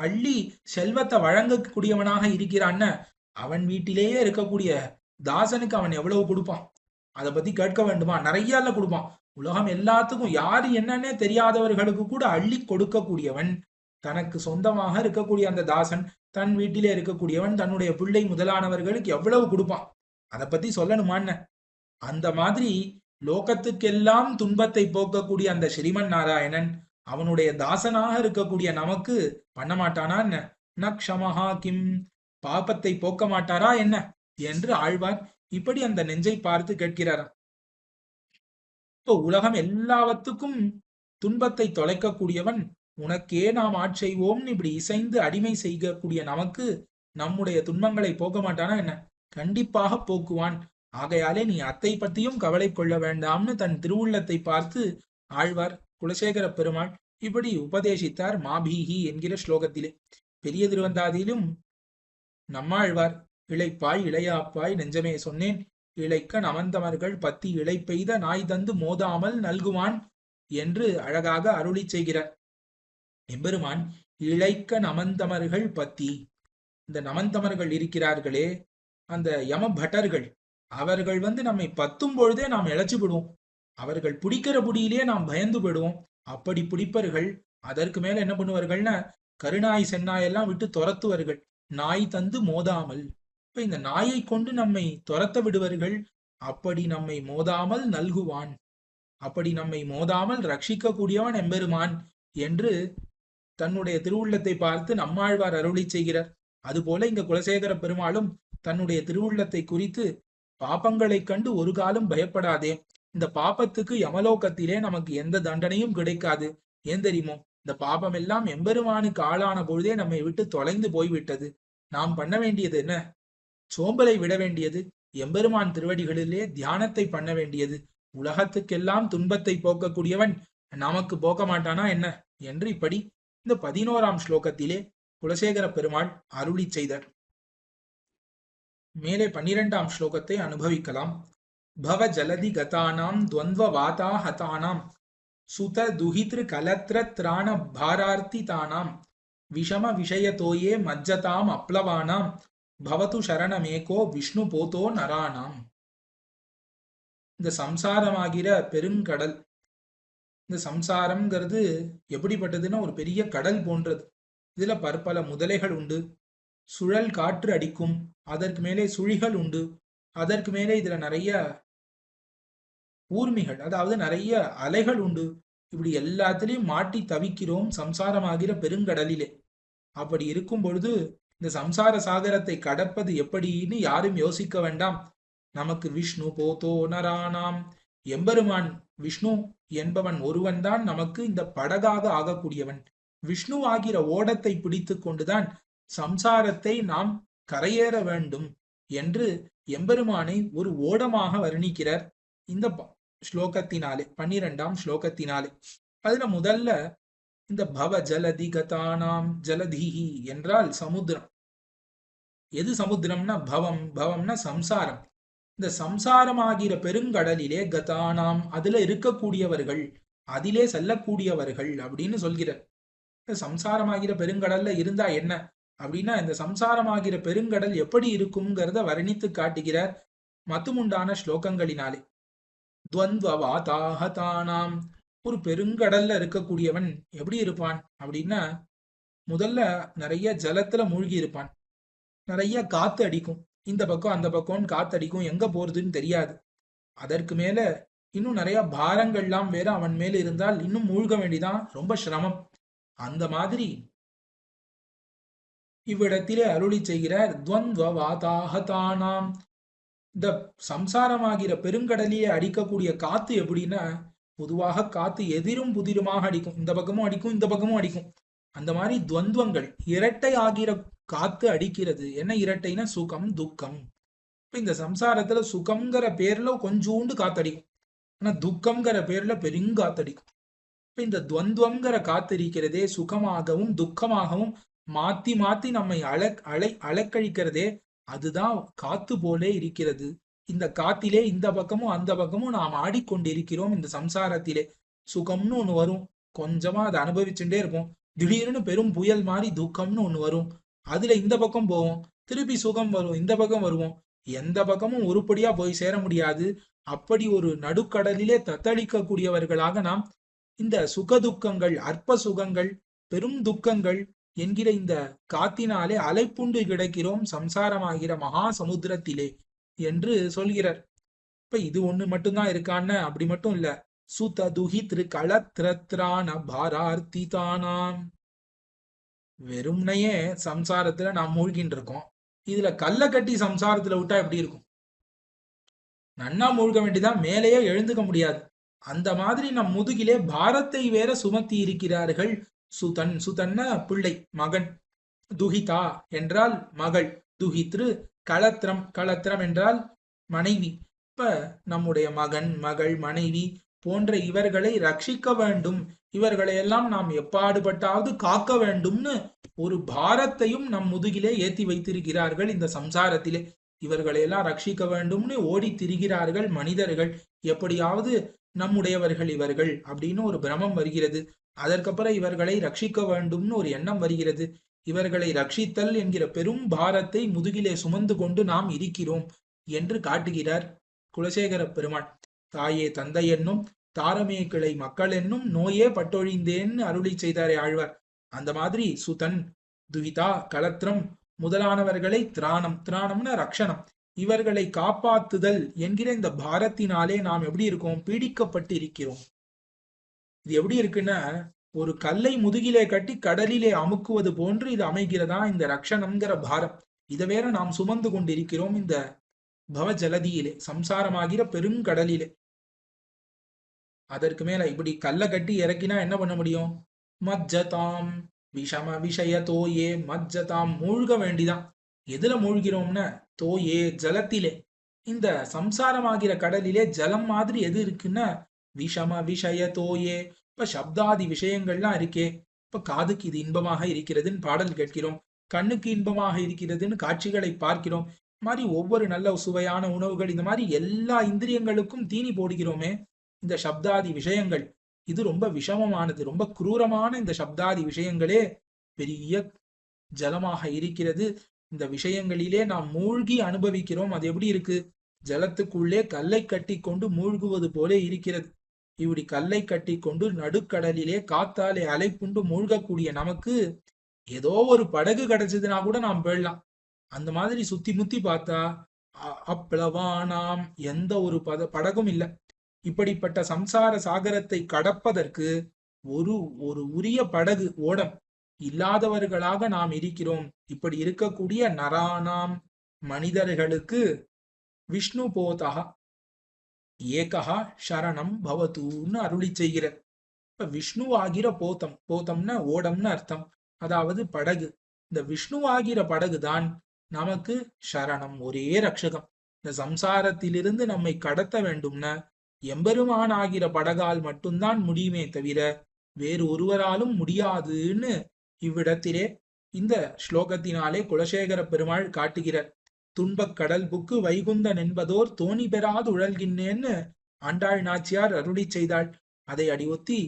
அள்ளி செல்வத்தை வழங்கக்கூடியவனாக இருக்கிறான்னு, அவன் வீட்டிலேயே இருக்கக்கூடிய தாசனுக்கு அவன் எவ்வளவு கொடுப்பான்? அதை பத்தி கேட்க வேண்டுமா? நிறைய கொடுப்பான். உலகம் எல்லாத்துக்கும், யாரு என்னன்னே தெரியாதவர்களுக்கு கூட அள்ளி கொடுக்கக்கூடியவன். தனக்கு சொந்தமாக இருக்கக்கூடிய அந்த தாசன், தன் வீட்டிலே இருக்கக்கூடியவன், தன்னுடைய பிள்ளை முதலானவர்களுக்கு எவ்வளவு கொடுப்பான்? அதை பத்தி சொல்லணுமான்னு. அந்த மாதிரி லோகத்துக்கெல்லாம் துன்பத்தை போக்கக்கூடிய அந்த ஸ்ரீமன் நாராயணன் அவனுடைய தாசனாக இருக்கக்கூடிய நமக்கு பண்ண மாட்டானா என்ன? நக்ஷமஹா கிம், பாபத்தை போக்க மாட்டாரா என்ன என்று ஆழ்வார் இப்படி அந்த நெஞ்சை பார்த்து கேட்கிறாராம். இப்போ உலகம் எல்லாவற்றுக்கும் துன்பத்தை தொலைக்கக்கூடியவன், உனக்கே நாம் ஆட்செய்வோம்னு இப்படி இசைந்து அடிமை செய்யக்கூடிய நமக்கு நம்முடைய துன்பங்களை போக்க மாட்டானா என்ன? கண்டிப்பாக போக்குவான். ஆகையாலே நீ அத்தை பத்தியும் கவலை கொள்ள வேண்டாம்னு தன் திருவுள்ளத்தை பார்த்து ஆழ்வார் குலசேகர பெருமாள் இப்படி உபதேசித்தார் மாபீஹி என்கிற ஸ்லோகத்திலே. பெரிய திருவந்தாதியிலும் நம்மாழ்வார் இளைப்பாய் இளையாப்பாய் நெஞ்சமே சொன்னேன், இளைக்க நமந்தமர்கள் பத்தி இளை பெய்த நாய் தந்து மோதாமல் நல்குவான் என்று அழகாக அருளி செய்கிறார். எம்பெருமான் இளைக்க நமந்தமர்கள் பத்தி, இந்த நமந்தமர்கள் இருக்கிறார்களே அந்த யம பட்டர்கள், அவர்கள் நம்மை பத்தும் பொழுதே நாம் இழைச்சு விடுவோம். அவர்கள் பிடிக்கிற புடியிலே நாம் பயந்து விடுவோம். அப்படி பிடிப்பர்கள் அதற்கு மேல என்ன பண்ணுவார்கள்னா, கருநாய் சென்னாயெல்லாம் விட்டு துரத்துவார்கள். நாய் தந்து மோதாமல், இப்ப இந்த நாயை கொண்டு நம்மை துரத்த விடுவார்கள். அப்படி நம்மை மோதாமல் நல்குவான், அப்படி நம்மை மோதாமல் ரட்சிக்க கூடியவன் எம்பெருமான் என்று தன்னுடைய திருவுள்ளத்தை பார்த்து நம்மாழ்வார் அருளி செய்கிறார். அதுபோல இங்க குலசேகர பெருமாளும் தன்னுடைய திருவுள்ளத்தை குறித்து, பாப்பங்களை கண்டு ஒரு காலம் பயப்படாதே, இந்த பாப்பத்துக்கு யமலோகத்திலே நமக்கு எந்த தண்டனையும் கிடைக்காது. ஏன் தெரியுமோ? இந்த பாபம் எல்லாம் எம்பெருமானுக்கு ஆளான பொழுதே நம்மை விட்டு தொலைந்து போய்விட்டது. நாம் பண்ண வேண்டியது என்ன? சோம்பலை விட வேண்டியது, எம்பெருமான் திருவடிகளிலே தியானத்தை பண்ண வேண்டியது. உலகத்துக்கெல்லாம் துன்பத்தை போக்கக்கூடியவன் நமக்கு போக்க மாட்டானா என்ன என்று இப்படி இந்த 11ஆம் ஸ்லோகத்திலே குலசேகர பெருமாள் அருளி செய்தார். மேலே 12ஆம் ஸ்லோகத்தை அனுபவிக்கலாம். பவ ஜலதி கதானாம் துவந்த்வ வாதா ஹதானாம் சுத துஹித்ரு கலத்ர திராண பாரார்த்தி தானாம் விஷம விஷயத்தோயே மஜ்ஜதாம் அப்ளவானாம் பவத்து சரணமேகோ விஷ்ணு போதோ நரானாம். இந்த சம்சாரமாகிற பெருங்கடல், இந்த சம்சாரம்ங்கிறது எப்படிப்பட்டதுன்னா ஒரு பெரிய கடல் போன்றது. இதுல பற்பல முதலைகள் உண்டு, சுழல் காற்று அடிக்கும், அதற்கு மேலே சுழிகள் உண்டு, அதற்கு மேலே இதுல நிறைய ஊர்மிகள், அதாவது நிறைய அலைகள் உண்டு. இப்படி எல்லாத்திலையும் மாட்டி தவிக்கிறோம் சம்சாரமாகிற பெருங்கடலிலே. அப்படி இருக்கும் பொழுது இந்த சம்சார சாகரத்தை கடப்பது எப்படின்னு யாரும் யோசிக்க வேண்டாம். நமக்கு விஷ்ணு போதோ நரானாம், எம்பெருமான் விஷ்ணு என்பவன் ஒருவன் தான் நமக்கு இந்த படகாக ஆகக்கூடியவன். விஷ்ணு ஆகிற ஓடத்தை பிடித்து கொண்டுதான் சம்சாரத்தை நாம் கரையேற வேண்டும் என்று எம்பெருமானை ஒரு ஓடமாக வர்ணிக்கிறார் இந்த ஸ்லோகத்தினாலே, 12ஆம் ஸ்லோகத்தினாலே. அதுல முதல்ல இந்த பவ ஜலதி கதானாம், ஜலதிஹி என்றால் சமுத்திரம். எது சமுத்திரம்னா பவம், பவம்னா சம்சாரம். இந்த சம்சாரமாகிற பெருங்கடலிலே கதானாம், அதுல இருக்கக்கூடியவர்கள், அதிலே செல்லக்கூடியவர்கள் அப்படின்னு சொல்கிறார். இந்த சம்சாரமாகிற பெருங்கடல்ல இருந்தா என்ன அப்படின்னா, இந்த சம்சாரமாகிற பெருங்கடல் எப்படி இருக்குங்கிறத வர்ணித்து காட்டுகிறார் மத்துமுண்டான ஸ்லோகங்களினாலே. துவந்த்வ வாதாஹதானாம், ஒரு பெருங்கடல்ல இருக்கக்கூடியவன் எப்படி இருப்பான் அப்படின்னா, முதல்ல நிறைய ஜலத்துல மூழ்கி இருப்பான். நிறைய காத்து அடிக்கும், இந்த பக்கம் அந்த பக்கம் காத்து அடிக்கும், எங்க போறதுன்னு தெரியாது. அதற்கு மேல இன்னும் நிறைய பாரங்கள்லாம் வேற அவன் மேல இருந்தால் இன்னும் மூழ்க வேண்டிதான், ரொம்ப சிரமம். அந்த மாதிரி இவ்விடத்திலே அருளி செய்கிறார். துவந்த்வ வாதாஹதானாம், இந்த சம்சாரமாகிற பெருங்கடலிலே அடிக்கக்கூடிய காத்து எப்படின்னா, பொதுவாக காத்து எதிரும் புதிருமாக அடிக்கும், இந்த பக்கமும் அடிக்கும் இந்த பக்கமும் அடிக்கும். அந்த மாதிரி துவந்துவங்கள் இரட்டை ஆகிற காத்து அடிக்கிறது. என்ன இரட்டைனா, சுகம் துக்கம். இப்ப இந்த சம்சாரத்துல சுகம்ங்கிற பேர்ல கொஞ்சோண்டு காத்தடிக்கும், ஆனா துக்கம்ங்கிற பேர்ல பெருங்காத்தடிக்கும். இப்ப இந்த துவந்துவங்கிற காத்து இருக்கிறதே, சுகமாகவும் துக்கமாகவும் மாத்தி மாத்தி நம்மை அலக்கழிக்கிறதே, அதுதான் காத்து போலே இருக்கிறது. இந்த காத்திலே இந்த பக்கமும் அந்த பக்கமும் நாம் ஆடிக்கொண்டிருக்கிறோம். இந்த சம்சாரத்திலே சுகம்னு ஒண்ணு வரும், கொஞ்சமா அதை அனுபவிச்சுட்டே இருப்போம். திடீர்னு பெரும் புயல் மாதிரி துக்கம்னு ஒண்ணு வரும், அதுல இந்த பக்கம் போவோம், திருப்பி சுகம் வரும், இந்த பக்கம் வருவோம். எந்த பக்கமும் உருப்படியா போய் சேர முடியாது. அப்படி ஒரு நடுக்கடலிலே தத்தளிக்க கூடியவர்களாக நாம் இந்த சுகதுக்கங்கள், அற்ப சுகங்கள், பெரும் துக்கங்கள் என்கிற இந்த காத்தினாலே அலைப்புண்டு கிடக்கிறோம் சம்சாரமாகிற மகா சமுத்திரத்திலே என்று சொல்கிறார். இப்ப இது ஒண்ணு மட்டும்தான் இருக்கான்னு அப்படி மட்டும் இல்ல. சுத துஹி திரு களத்ரத்ரான பாரார்த்திதானாம், வெறும்னையே சம்சாரத்துல நாம் மூழ்கின்னு இருக்கோம். இதுல கல்ல கட்டி சம்சாரத்துல விட்டா எப்படி இருக்கும்? நன்னா மூழ்க வேண்டிதான், மேலேயே எழுந்துக்க முடியாது. அந்த மாதிரி நம் முதுகிலே பாரத்தை வேற சுமத்தி இருக்கிறார்கள். சுதன், சுதன்ன பிள்ளை, மகன். துஹிதா என்றால் மகள். துஹித்ரு களத்திரம், களத்திரம் என்றால் மனைவி. இப்ப நம்முடைய மகன், மகள், மனைவி போன்ற இவர்களை ரட்சிக்க வேண்டும், இவர்களை எல்லாம் நாம் எப்பாடுபட்டாவது காக்க வேண்டும்னு ஒரு பாரத்தையும் நம் முதுகிலே ஏத்தி வைத்திருக்கிறார்கள் இந்த சம்சாரத்திலே. இவர்களை எல்லாம் ரட்சிக்க வேண்டும்னு ஓடி திரிகிறார்கள் மனிதர்கள். எப்படியாவது நம்முடையவர்கள் இவர்கள் அப்படின்னு ஒரு பிரமம் வருகிறது. அதற்கப்புறம் இவர்களை ரட்சிக்க வேண்டும்னு ஒரு எண்ணம் வருகிறது. இவர்களை ரட்சித்தல் என்கிற பெரும் பாரத்தை முதுகிலே சுமந்து கொண்டு நாம் இருக்கிறோம் என்று காட்டுகிறார் குலசேகர பெருமாள். தாயே தந்தை என்னும் தாரமே கிளை மக்கள் என்னும் நோயே பட்டொழிந்தேன்னு அருளி செய்தாரே ஆழ்வார். அந்த மாதிரி சுதன், துவிதா, களத்திரம் முதலானவர்களை திராணம், திராணம்னா ரக்ஷணம், இவர்களை காப்பாத்துதல் என்கிற இந்த பாரத்தினாலே நாம் எப்படி இருக்கோம்? பீடிக்கப்பட்டு இருக்கிறோம். இது எப்படி இருக்குன்னா, ஒரு கல்லை முதுகிலே கட்டி கடலிலே அமுக்குவது போன்று இது அமைகிறதா இந்த ரக்ஷணம்ங்கிற பாரம். இதை வேற நாம் சுமந்து கொண்டிருக்கிறோம் இந்த பவ ஜலதியிலே, சம்சாரமாகிற பெருங்கடலிலே. அதற்கு மேல இப்படி கல்லை கட்டி இறக்கினா என்ன பண்ண முடியும்? மஜ்ஜதாம் விஷம விஷய தோயே, மஜ்ஜதாம் மூழ்க வேண்டிதான். எதுல மூழ்கிறோம்னா தோயே, ஜலத்திலே. இந்த சம்சாரமாகிற கடலிலே ஜலம் மாதிரி எது இருக்குன்னா விஷம விஷய தோயே. இப்ப சப்தாதி விஷயங்கள்லாம் இருக்கே, இப்ப காதுக்கு இது இன்பமாக இருக்கிறதுன்னு பாடல் கேட்கிறோம், கண்ணுக்கு இன்பமாக இருக்கிறதுன்னு காட்சிகளை பார்க்கிறோம். மாதிரி ஒவ்வொரு நல்ல சுவையான உணவுகள், இந்த மாதிரி எல்லா இந்திரியங்களுக்கும் தீனி போடுகிறோமே. இந்த சப்தாதி விஷயங்கள் இது ரொம்ப விஷமமானது, ரொம்ப குரூரமான இந்த சப்தாதி விஷயங்களே பெரிய ஜலமாக இருக்கிறது. இந்த விஷயங்களிலே நாம் மூழ்கி அனுபவிக்கிறோம். அது எப்படி இருக்கு? ஜலத்துக்குள்ளே கல்லை கட்டி கொண்டு மூழ்குவது போல இருக்கிறது. இப்படி கல்லை கட்டி கொண்டு நடுக்கடலிலே காத்தாலே அலைப்புண்டு மூழ்கக்கூடிய நமக்கு ஏதோ ஒரு படகு கிடைச்சதுன்னா கூட நாம் போயிடலாம். அந்த மாதிரி சுத்தி முத்தி பார்த்தா அப்ளவானாம் எந்த ஒரு படகும் இல்லை. இப்படிப்பட்ட சம்சார சாகரத்தை கடப்பதற்கு ஒரு ஒரு உரிய படகு ஓடம் இல்லாதவர்களாக நாம் இருக்கிறோம். இப்படி இருக்கக்கூடிய நரானாம் மனிதர்களுக்கு விஷ்ணு போதா ஏகா சரணம் பவத்துன்னு அருளி செய்கிற. இப்ப விஷ்ணு ஆகிற போதம், போதம்னா ஓடம்னு அர்த்தம், அதாவது படகு. இந்த விஷ்ணு ஆகிற படகுதான் நமக்கு சரணம், ஒரே ரட்சகம். இந்த சம்சாரத்திலிருந்து நம்மை கடத்த வேண்டும்னா எம்பெருமான் ஆகிற படகால் மட்டும்தான் முடியுமே தவிர வேறு ஒருவராலும் முடியாதுன்னு இவ்விடத்திலே இந்த ஸ்லோகத்தினாலே குலசேகர பெருமாள் காட்டுகிறார். துன்பக் கடல் புக்கு வைகுந்தன் என்பதோர் தோணி பெறாது உழல்கின்றேன்னு ஆண்டாள் நாச்சியார் அருளி செய்தாள். அதை அடிவொத்தி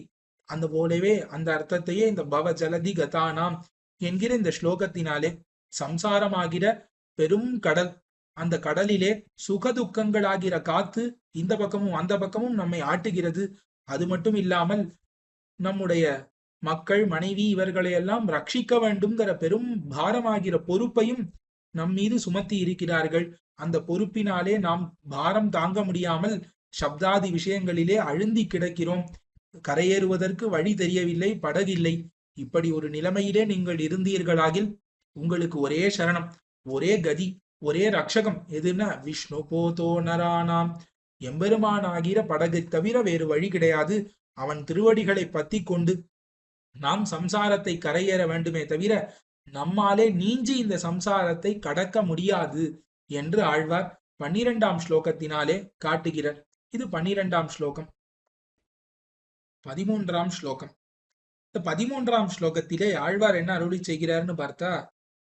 அந்த போலவே அந்த அர்த்தத்தையே இந்த பவ ஜலதி கதானாம் என்கிற இந்த ஸ்லோகத்தினாலே சம்சாரமாகிற பெரும் கடல், அந்த கடலிலே சுகதுக்கங்களாகிற காத்து இந்த பக்கமும் அந்த பக்கமும் நம்மை ஆட்டுகிறது. அது மட்டும் இல்லாமல் நம்முடைய மக்கள் மனைவி இவர்களை எல்லாம் ரட்சிக்க வேண்டும்ங்கிற பெரும் பாரமாகிற பொறுப்பையும் நம் மீது சுமத்தி இருக்கிறார்கள். அந்த பொறுப்பினாலே நாம் பாரம் தாங்க முடியாமல் சப்தாதி விஷயங்களிலே அழுந்தி கிடக்கிறோம். கரையேறுவதற்கு வழி தெரியவில்லை, படகில்லை. இப்படி ஒரு நிலைமையிலே நீங்கள் இருந்தீர்களாகில் உங்களுக்கு ஒரே சரணம், ஒரே கதி, ஒரே ரட்சகம் எதுன்னா விஷ்ணு போதோ நரானாம், எம்பெருமானாகிற படகை தவிர வேறு வழி கிடையாது. அவன் திருவடிகளை பத்தி கொண்டு நாம் சம்சாரத்தை கரையேற வேண்டுமே தவிர நம்மாலே நீஞ்சி இந்த சம்சாரத்தை கடக்க முடியாது என்று ஆழ்வார் 12ஆம் ஸ்லோகத்தினாலே காட்டுகிறார். இது 12ஆம் ஸ்லோகம். 13ஆம் ஸ்லோகம். இந்த 13ஆம் ஸ்லோகத்திலே ஆழ்வார் என்ன அருளி செய்கிறார்னு பார்த்தா,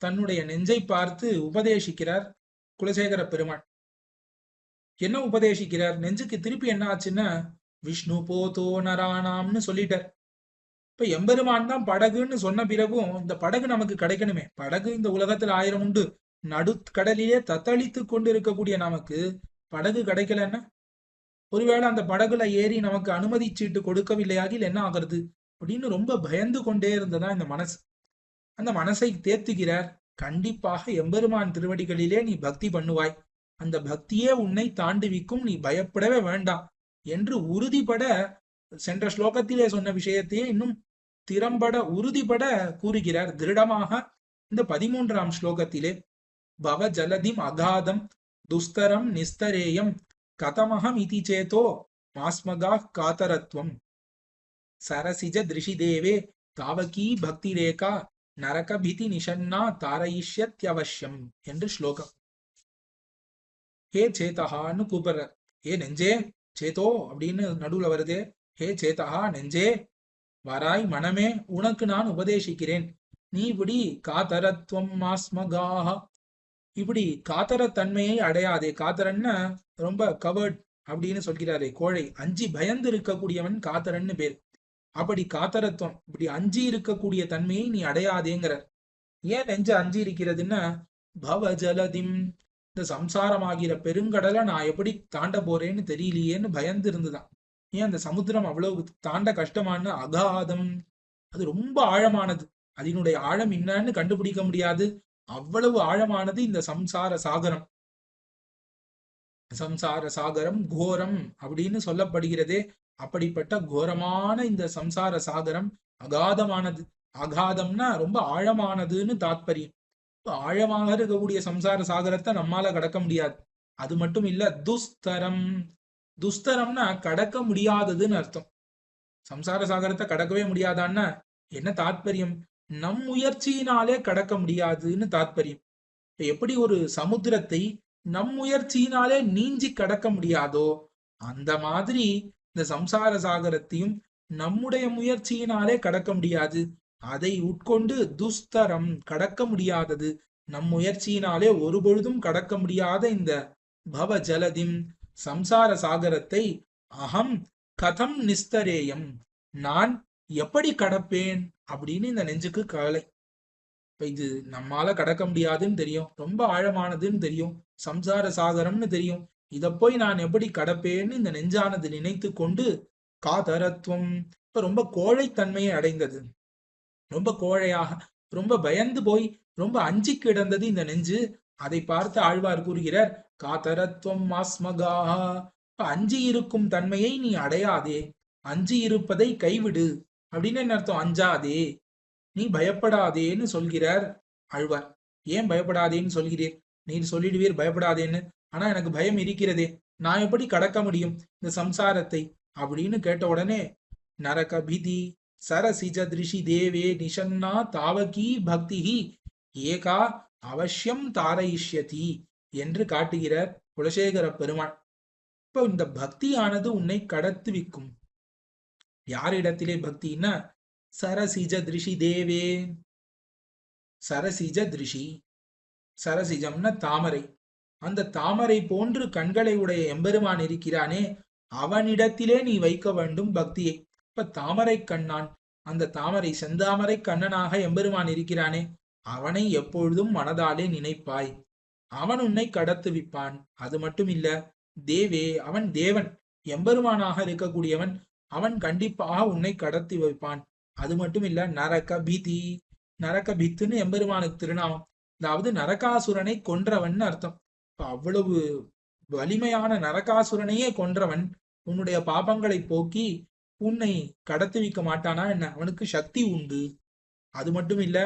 தன்னுடைய நெஞ்சை பார்த்து உபதேசிக்கிறார் குலசேகர பெருமாள். என்ன உபதேசிக்கிறார்? நெஞ்சுக்கு திருப்பி என்ன ஆச்சுன்னா விஷ்ணு போதோ நரானாம்னு சொல்லிட்டார். இப்ப எம்பெருமான் தான் படகுன்னு சொன்ன பிறகும் இந்த படகு நமக்கு கிடைக்கணுமே. படகு இந்த உலகத்துல 1000 உண்டு. நடுக்கடலிலே தத்தளித்து கொண்டு இருக்கக்கூடிய நமக்கு படகு கிடைக்கலன்னா, ஒருவேளை அந்த படகுல ஏறி நமக்கு அனுமதி சீட்டு கொடுக்கவில்லையாகில் என்ன ஆகிறது அப்படின்னு ரொம்ப பயந்து கொண்டே இருந்ததா இந்த மனசு. அந்த மனசை தேத்துகிறார். கண்டிப்பாக எம்பெருமான் திருவடிகளிலே நீ பக்தி பண்ணுவாய், அந்த பக்தியே உன்னை தாண்டுவிக்கும், நீ பயப்படவே வேண்டாம் என்று உறுதிபட சென்ற ஸ்லோகத்திலே சொன்ன விஷயத்தையே இன்னும் திறம்பட உறுதிபட கூறுகிறார் திருடமாக. இந்த 13ஆம் ஸ்லோகத்திலே பவ ஜலதிம் அகாதம் துஸ்தரம் நிஸ்தரேயம் கதமகம் இதி சேதோ மாஸ்மகா காதரத்வம் சரசிஜ திருஷி தேவே தாவகீ பக்தி ரேகா நரக பிதி நிஷன்னா தாரயிஷ்யத்யவசியம் என்று ஸ்லோகம். ஹே சேதஹான்னு கூப்பிடுறார். ஹே நெஞ்சே, சேதோ அப்படின்னு நடுவுல வருதே. ஹே சேதஹா, நெஞ்சே வாராய், மனமே, உனக்கு நான் உபதேசிக்கிறேன். நீ இப்படி காதரத்வம் மாஸ்மகாஹ, இப்படி காதரத்தன்மையை அடையாதே. காதரன்னா ரொம்ப கவர்ட் அப்படின்னு சொல்கிறாரே, கோழை, அஞ்சி பயந்து இருக்கக்கூடியவன் காதரன்னு பேர். அப்படி காதரத்துவம், இப்படி அஞ்சி இருக்கக்கூடிய தன்மையை நீ அடையாதேங்கிறார். ஏன் நெஞ்ச அஞ்சி இருக்கிறதுன்னா, பவ ஜலதிம், இந்த சம்சாரமாகிற பெருங்கடலை நான் எப்படி தாண்ட போறேன்னு தெரியலையேன்னு பயந்து இருந்துதான். ஏன் அந்த சமுத்திரம் அவ்வளவு தாண்ட கஷ்டமான அகாதம், அது ரொம்ப ஆழமானது. அதனுடைய ஆழம் என்னன்னு கண்டுபிடிக்க முடியாது, அவ்வளவு ஆழமானது இந்த சம்சார சாகரம். சம்சார சாகரம் கோரம் அப்படின்னு சொல்லப்படுகிறதே, அப்படிப்பட்ட கோரமான இந்த சம்சார சாகரம் அகாதமானது. அகாதம்னா ரொம்ப ஆழமானதுன்னு தாத்பரியம். ஆழமாக இருக்கக்கூடிய சம்சார சாகரத்தை நம்மால கடக்க முடியாது. அது மட்டும் இல்ல, துஸ்தரம், துஸ்தரம்னா கடக்க முடியாததுன்னு அர்த்தம். சம்சார சாகரத்தை கடக்கவே முடியாதான்னா என்ன தாத்பரியம்? நம் முயற்சியினாலே கடக்க முடியாதுன்னு தாத்பரியம். எப்படி ஒரு சமுத்திரத்தை நம் முயற்சியினாலே நீஞ்சி கடக்க முடியாதோ, அந்த மாதிரி இந்த சம்சார சாகரத்தையும் நம்முடைய முயற்சியினாலே கடக்க முடியாது. அதை உட்கொண்டு துஸ்தரம், கடக்க முடியாதது, நம் முயற்சியினாலே ஒருபொழுதும் கடக்க முடியாத இந்த பவ ஜலதிம் சம்சார சாகரத்தை அகம் கதம் நிஸ்தரேயம், நான் எப்படி கடப்பேன் அப்படின்னு இந்த நெஞ்சுக்கு கவலை. இப்ப இது நம்மால கடக்க முடியாதுன்னு தெரியும், ரொம்ப ஆழமானதுன்னு தெரியும், சம்சார சாகரம்னு தெரியும். இத போய் நான் எப்படி கடப்பேன்னு இந்த நெஞ்சானது நினைத்து கொண்டு காதரத்துவம், இப்ப ரொம்ப கோழைத்தன்மையை அடைந்தது. ரொம்ப கோழையாக, ரொம்ப பயந்து போய் ரொம்ப அஞ்சி கிடந்தது இந்த நெஞ்சு. அதை பார்த்து ஆழ்வார் கூறுகிறார், காதரத்துவம் மாஸ்மகாஹா, அஞ்சி இருக்கும் தன்மையை நீ அடையாதே, அஞ்சி இருப்பதை கைவிடு அப்படின்னு என்ன அர்த்தம்? அஞ்சாதே, நீ பயப்படாதேன்னு சொல்கிறார் ஆழ்வார். ஏன் பயப்படாதேன்னு சொல்கிறீர்? நீர் சொல்லிடுவீர் பயப்படாதேன்னு, ஆனா எனக்கு பயம் இருக்கிறதே, நான் எப்படி கடக்க முடியும் இந்த சம்சாரத்தை அப்படின்னு கேட்ட உடனே, நரக பிதி சரசிஜ திருஷி தேவே நிஷன்னா தாவகி பக்திஹி ஏகா அவசியம் தாரயிஷ்யதி என்று காட்டுகிறார் குலசேகர பெருமாள். இப்போ இந்த பக்தியானது உன்னை கடத்துவிக்கும். யாரிடத்திலே பக்தின்னா, சரசிஜ திருஷி தேவே, சரசிஜ திருஷி, சரசிஜம்னா தாமரை, அந்த தாமரை போன்று கண்களை உடைய எம்பெருமான் இருக்கிறானே, அவனிடத்திலே நீ வைக்க வேண்டும் பக்தியை. இப்ப தாமரை கண்ணான், அந்த தாமரை செந்தாமரை கண்ணனாக எம்பெருமான் இருக்கிறானே, அவனை எப்பொழுதும் மனதாலே நினைப்பாய். அவன் உன்னை கடத்துவிப்பான். அது மட்டும் இல்ல, தேவே, அவன் தேவன், எம்பெருமானாக இருக்கக்கூடியவன், அவன் கண்டிப்பாக உன்னை கடத்தி வைப்பான். அது மட்டும் இல்ல, நரக பீதி, நரக பித்துன்னு எம்பெருமானுக்கு திருநாமம். அதாவது நரகாசுரனை கொன்றவன் அர்த்தம். இப்ப அவ்வளவு வலிமையான நரகாசுரனையே கொன்றவன் உன்னுடைய பாபங்களை போக்கி உன்னை கடத்தி வைக்க மாட்டானா என்ன? அவனுக்கு சக்தி உண்டு. அது மட்டும் இல்ல,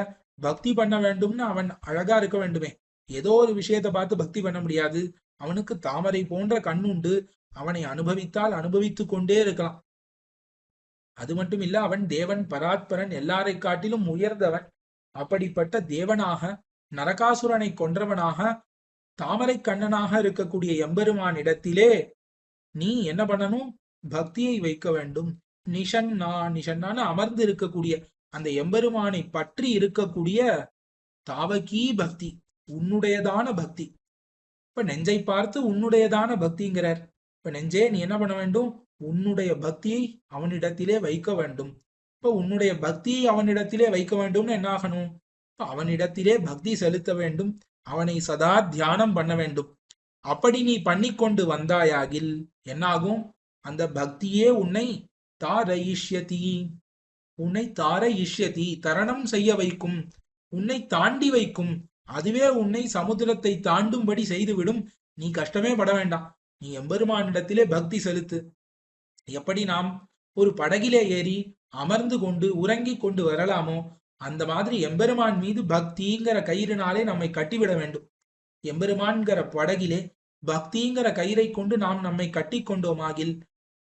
பக்தி பண்ண வேண்டும்னு அவன் அழகா இருக்க வேண்டுமே. ஏதோ ஒரு விஷயத்தை பார்த்து பக்தி பண்ண முடியாது. அவனுக்கு தாமரை போன்ற கண்ணுண்டு. அவனை அனுபவித்தால் அனுபவித்துக் கொண்டே இருக்கலாம். அது மட்டும் இல்ல, அவன் தேவன், பராத்பரன், எல்லாரை காட்டிலும் உயர்ந்தவன். அப்படிப்பட்ட தேவனாக, நரகாசுரனை கொன்றவனாக, தாமரை கண்ணனாக இருக்கக்கூடிய எம்பெருமானிடத்திலே நீ என்ன பண்ணணும்? பக்தியை வைக்க வேண்டும். நிஷன்னான்னு அமர்ந்து இருக்கக்கூடிய அந்த எம்பெருமானை பற்றி இருக்கக்கூடிய தாவகீ பக்தி, உன்னுடையதான பக்தி. இப்ப நெஞ்சை பார்த்து உன்னுடையதான பக்திங்கிறார். இப்ப நெஞ்சே, நீ என்ன பண்ண வேண்டும்? உன்னுடைய பக்தியை அவனிடத்திலே வைக்க வேண்டும். இப்ப உன்னுடைய பக்தியை அவனிடத்திலே வைக்க வேண்டும்னு என்ன ஆகணும்? அவனிடத்திலே பக்தி செலுத்த வேண்டும். அவனை சதா தியானம் பண்ண வேண்டும். அப்படி நீ பண்ணிக்கொண்டு வந்தாயாகில் என்னாகும்? அந்த பக்தியே உன்னை தாரயிஷ்யதி, உன்னை தாரயிஷ்யதி, தரணம் செய்ய வைக்கும், உன்னை தாண்டி வைக்கும். அதுவே உன்னை சமுத்திரத்தை தாண்டும்படி செய்துவிடும். நீ கஷ்டமே பட வேண்டாம். நீ எம்பெருமானிடத்திலே பக்தி செலுத்து. எப்படி நாம் ஒரு படகிலே ஏறி அமர்ந்து கொண்டு உறங்கிக் கொண்டு வரலாமோ, அந்த மாதிரி எம்பெருமான் மீது பக்திங்கிற கயிறுனாலே நம்மை கட்டிவிட வேண்டும். எம்பெருமான்கிற படகிலே பக்திங்கிற கயிறை கொண்டு நாம் நம்மை கட்டி கொண்டோமாகில்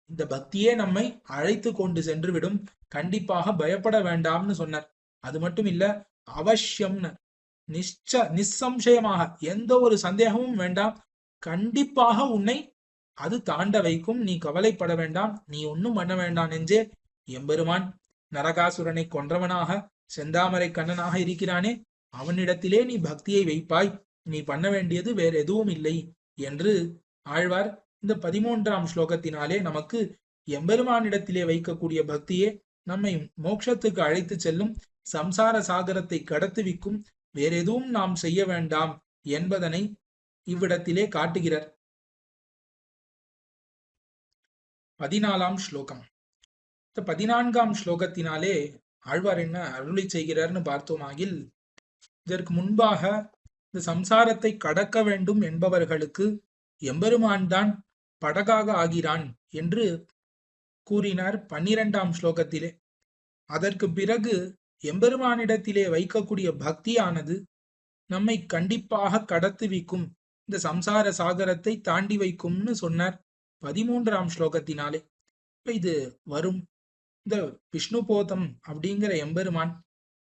இந்த பக்தியே நம்மை அழைத்து கொண்டு சென்று விடும். கண்டிப்பாக பயப்பட வேண்டாம்னு சொன்னார். அது மட்டும் இல்ல, அவசியம்னு, நிச்சயமாக, எந்த ஒரு சந்தேகமும் வேண்டாம், கண்டிப்பாக உன்னை அது தாண்ட வைக்கும். நீ கவலைப்பட வேண்டாம், நீ ஒன்னும் பண்ண வேண்டாம் நெஞ்சே. எம்பெருமான் நரகாசுரனை கொன்றவனாக செந்தாமரை கண்ணனாக இருக்கிறானே, அவனிடத்திலே நீ பக்தியை வைப்பாய். நீ பண்ண வேண்டியது வேற எதுவும் இல்லை என்று ஆழ்வார் இந்த 13ஆம் ஸ்லோகத்தினாலே நமக்கு எம்பெருமானிடத்திலே வைக்கக்கூடிய பக்தியே நம்மை மோட்சத்துக்கு அழைத்து செல்லும், சம்சார சாகரத்தை கடத்துவிக்கும், வேற எதுவும் நாம் செய்ய வேண்டாம் என்பதனை இவ்விடத்திலே காட்டுகிறார். 14ஆம் ஸ்லோகம். இந்த 14ஆம் ஸ்லோகத்தினாலே ஆழ்வார் என்ன அருளி செய்கிறார்னு பார்த்தோமாகில், இதற்கு முன்பாக இந்த சம்சாரத்தை கடக்க வேண்டும் என்பவர்களுக்கு எம்பெருமான் தான் படகாக ஆகிறான் என்று கூறினார் 12ஆம் ஸ்லோகத்திலே. அதற்கு பிறகு எம்பெருமானிடத்திலே வைக்கக்கூடிய பக்தியானது நம்மை கண்டிப்பாக கடத்துவிக்கும், இந்த சம்சார சாகரத்தை தாண்டி வைக்கும்னு சொன்னார் 13ஆம் ஸ்லோகத்தினாலே. இது வரும் இந்த விஷ்ணுபோதம் அப்படிங்கிற எம்பெருமான்,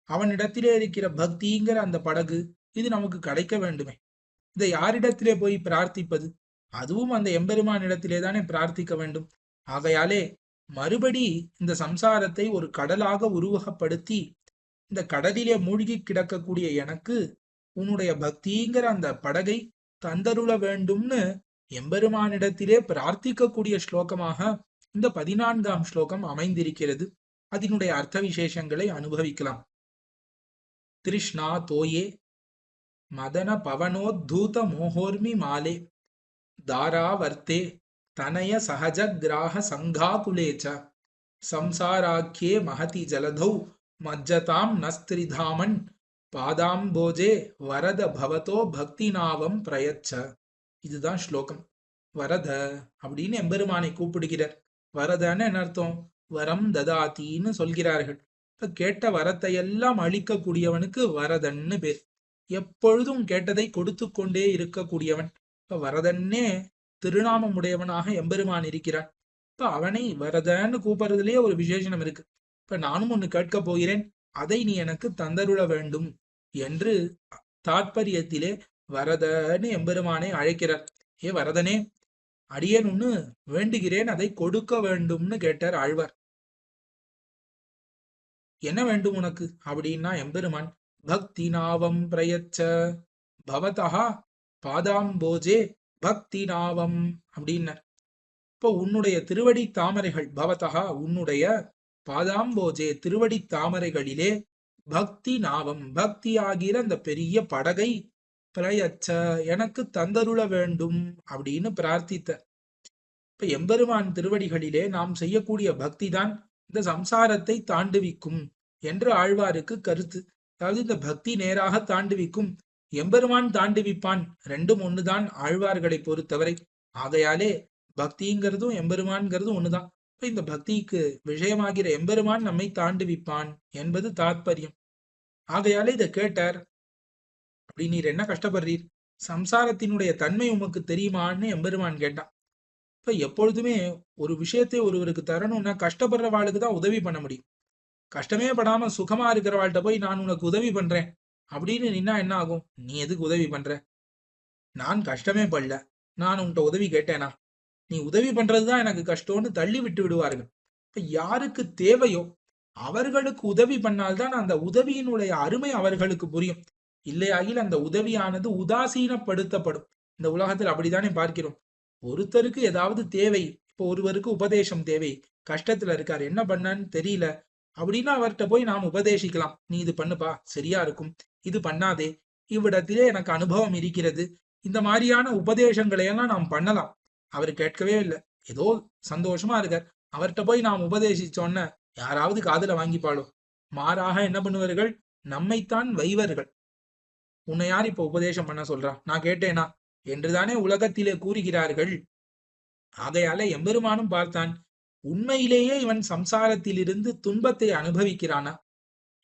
அவனிடத்திலே இருக்கிற பக்திங்கிற அந்த படகு, இது நமக்கு கிடைக்க வேண்டுமே. இதை யாரிடத்திலே போய் பிரார்த்திப்பது? அதுவும் அந்த எம்பெருமானிடத்திலே தானே பிரார்த்திக்க வேண்டும். ஆகையாலே மறுபடி இந்த சம்சாரத்தை ஒரு கடலாக உருவகப்படுத்தி இந்த கடலிலே மூழ்கி கிடக்கக்கூடிய எனக்கு உன்னுடைய பக்திங்கிற அந்த படகை தந்தருள வேண்டும்னு எம்பெருமானிடத்திலே பிரார்த்திக்கக்கூடிய ஸ்லோகமாக இந்த 14ஆம் ஸ்லோகம் அமைந்திருக்கிறது. அதனுடைய அர்த்த விசேஷங்களை அனுபவிக்கலாம். திருஷ்ணா தோயே மதன பவனோத்தூத மோகோர்மி மாலே தாராவர்த்தே தனய சகஜ கிராக சங்காகுலேச்ச சம்சாராக்கியே மகதி ஜலதௌ மஜ்ஜதாம் நஸ்திரிதாமன் பாதாம்போஜே வரத பவதோ பக்திநாவம் பிரயச்ச. இதுதான் ஸ்லோகம். வரத அப்படின்னு எம்பெருமானை கூப்பிடுகிறார். வரதன்னு என்ன அர்த்தம்? வரம் ததாத்தின்னு சொல்கிறார்கள். இப்ப கேட்ட வரத்தை எல்லாம் அளிக்கக்கூடியவனுக்கு வரதன்னு பேர். எப்பொழுதும் கேட்டதை கொடுத்து கொண்டே இருக்கக்கூடியவன். இப்ப வரதன்னே திருநாமம் உடையவனாக எம்பெருமான் இருக்கிறான். இப்ப அவனை வரதன்னு கூப்பிடுறதுலயே ஒரு விசேஷனம் இருக்கு. இப்ப நானும் ஒன்னு கேட்க போகிறேன், அதை நீ எனக்கு தந்தருள வேண்டும் என்று தாத்பரியத்திலே வரதன்னு எம்பெருமானை அழைக்கிறார். ஏ வரதனே, அடியேன் ஒண்ணு வேண்டுகிறேன், அதை கொடுக்க வேண்டும்னு கேட்டார் ஆழ்வார். என்ன வேண்டும் உனக்கு அப்படின்னா எம்பெருமான் பக்தி நாவம் பிரயச்ச பவதா பாதாம்போஜே பக்தி நாவம் அப்படின்னார். இப்போ உன்னுடைய திருவடி தாமரைகள், பவதா உன்னுடைய பாதாம்போஜே திருவடி தாமரைகளிலே பக்தி நாவம் பக்தி ஆகிற அந்த பெரிய படகை பிரயச்ச எனக்கு தந்தருள வேண்டும் அப்படின்னு பிரார்த்தித்த. இப்ப எம்பெருமான் திருவடிகளிலே நாம் செய்யக்கூடிய பக்தி தான் இந்த சம்சாரத்தை தாண்டுவிக்கும் என்று ஆழ்வாருக்கு கருத்து. அதாவது இந்த பக்தி நேராக தாண்டுவிக்கும், எம்பெருமான் தாண்டுவிப்பான், ரெண்டும் ஒண்ணுதான் ஆழ்வார்களை பொறுத்தவரை. ஆகையாலே பக்திங்கிறதும் எம்பெருமான்ங்கிறதும் ஒண்ணுதான். இப்ப இந்த பக்திக்கு விஷயமாகிற எம்பெருமான் நம்மை தாண்டுவிப்பான் என்பது தாத்பரியம். ஆகையாலே இதை கேட்டார். அப்படி நீர் என்ன கஷ்டப்படுறீர், சம்சாரத்தினுடைய தன்மை உமக்கு தெரியுமான்னு எம்பெருமான் கேட்டான். இப்ப எப்பொழுதுமே ஒரு விஷயத்தை ஒருவருக்கு தரணும்னா கஷ்டப்படுறவாளுக்கு தான் உதவி பண்ண முடியும். கஷ்டமே படாம சுகமா இருக்கிறவாள்கிட்ட போய் நான் உனக்கு உதவி பண்றேன் அப்படின்னு நின்னா என்ன ஆகும்? நீ எதுக்கு உதவி பண்ற? நான் கஷ்டமே படல, நான் உன்கிட்ட உதவி கேட்டேனா? நீ உதவி பண்றதுதான் எனக்கு கஷ்டம்னு தள்ளி விட்டு விடுவார்கள். இப்ப யாருக்கு தேவையோ அவர்களுக்கு உதவி பண்ணால்தான் அந்த உதவியினுடைய அருமை அவர்களுக்கு புரியும். இல்லையாகில் அந்த உதவியானது உதாசீனப்படுத்தப்படும். இந்த உலகத்தில் அப்படித்தானே பார்க்கிறோம். ஒருத்தருக்கு ஏதாவது தேவை, இப்போ ஒருவருக்கு உபதேசம் தேவை, கஷ்டத்துல இருக்காரு, என்ன பண்ணான்னு தெரியல அப்படின்னா அவர்கிட்ட போய் நாம் உபதேசிக்கலாம். நீ இது பண்ணுப்பா, சரியா இருக்கும், இது பண்ணாதே, இவ்விடத்திலே எனக்கு அனுபவம் இருக்கிறது, இந்த மாதிரியான உபதேசங்களை எல்லாம் நாம் பண்ணலாம். அவர் கேட்கவே இல்லை, ஏதோ சந்தோஷமா இருக்கார், அவர்கிட்ட போய் நாம் உபதேசிச்சோன்ன யாராவது காதுல வாங்கிப்பாளோ? மாறாக என்ன பண்ணுவார்கள்? நம்மைத்தான் வைவர்கள். உன்னை யார் இப்ப உபதேசம் பண்ண சொல்றா, நான் கேட்டேனா என்றுதானே உலகத்திலே கூறுகிறார்கள். ஆகையால எம்பெருமானும் பார்த்தான், உண்மையிலேயே இவன் சம்சாரத்திலிருந்து துன்பத்தை அனுபவிக்கிறானா?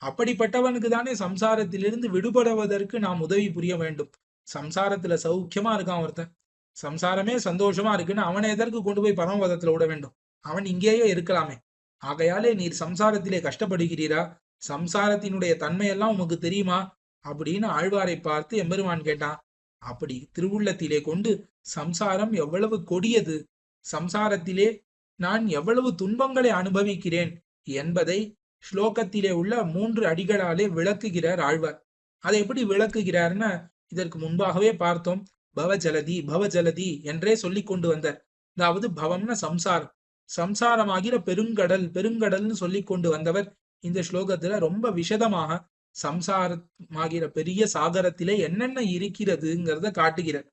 அப்படிப்பட்டவனுக்கு தானே சம்சாரத்திலிருந்து விடுபடுவதற்கு நாம் உதவி புரிய வேண்டும். சம்சாரத்துல சௌக்கியமா இருக்கான் ஒருத்தன், சம்சாரமே சந்தோஷமா இருக்குன்னு அவனை எதற்கு கொண்டு போய் பரமபதத்துல விட வேண்டும்? அவன் இங்கேயே இருக்கலாமே. ஆகையாலே நீர் சம்சாரத்திலே கஷ்டப்படுகிறீரா? சம்சாரத்தினுடைய தன்மையெல்லாம் உமக்கு தெரியுமா அப்படின்னு ஆழ்வாரை பார்த்து எம்பெருமான் கேட்டான். அப்படி திருவுள்ளத்திலே கொண்டு சம்சாரம் எவ்வளவு கொடியது, சம்சாரத்திலே நான் எவ்வளவு துன்பங்களை அனுபவிக்கிறேன் என்பதை ஸ்லோகத்திலே உள்ள 3 அடிகளாலே விளக்குகிறார் ஆழ்வார். அதை எப்படி விளக்குகிறார்னா இதற்கு முன்பாகவே பார்த்தோம். பவஜலதி பவஜலதி என்றே சொல்லி கொண்டு வந்தார். அதாவது பவம்னா சம்சாரம், சம்சாரமாகிற பெருங்கடல், பெருங்கடல்னு சொல்லி கொண்டு வந்தவர் இந்த ஸ்லோகத்துல ரொம்ப விஷதமாக சம்சாரமாகிற பெரிய சாகரத்திலே என்னென்ன இருக்கிறதுங்கிறத காட்டுகிறார்.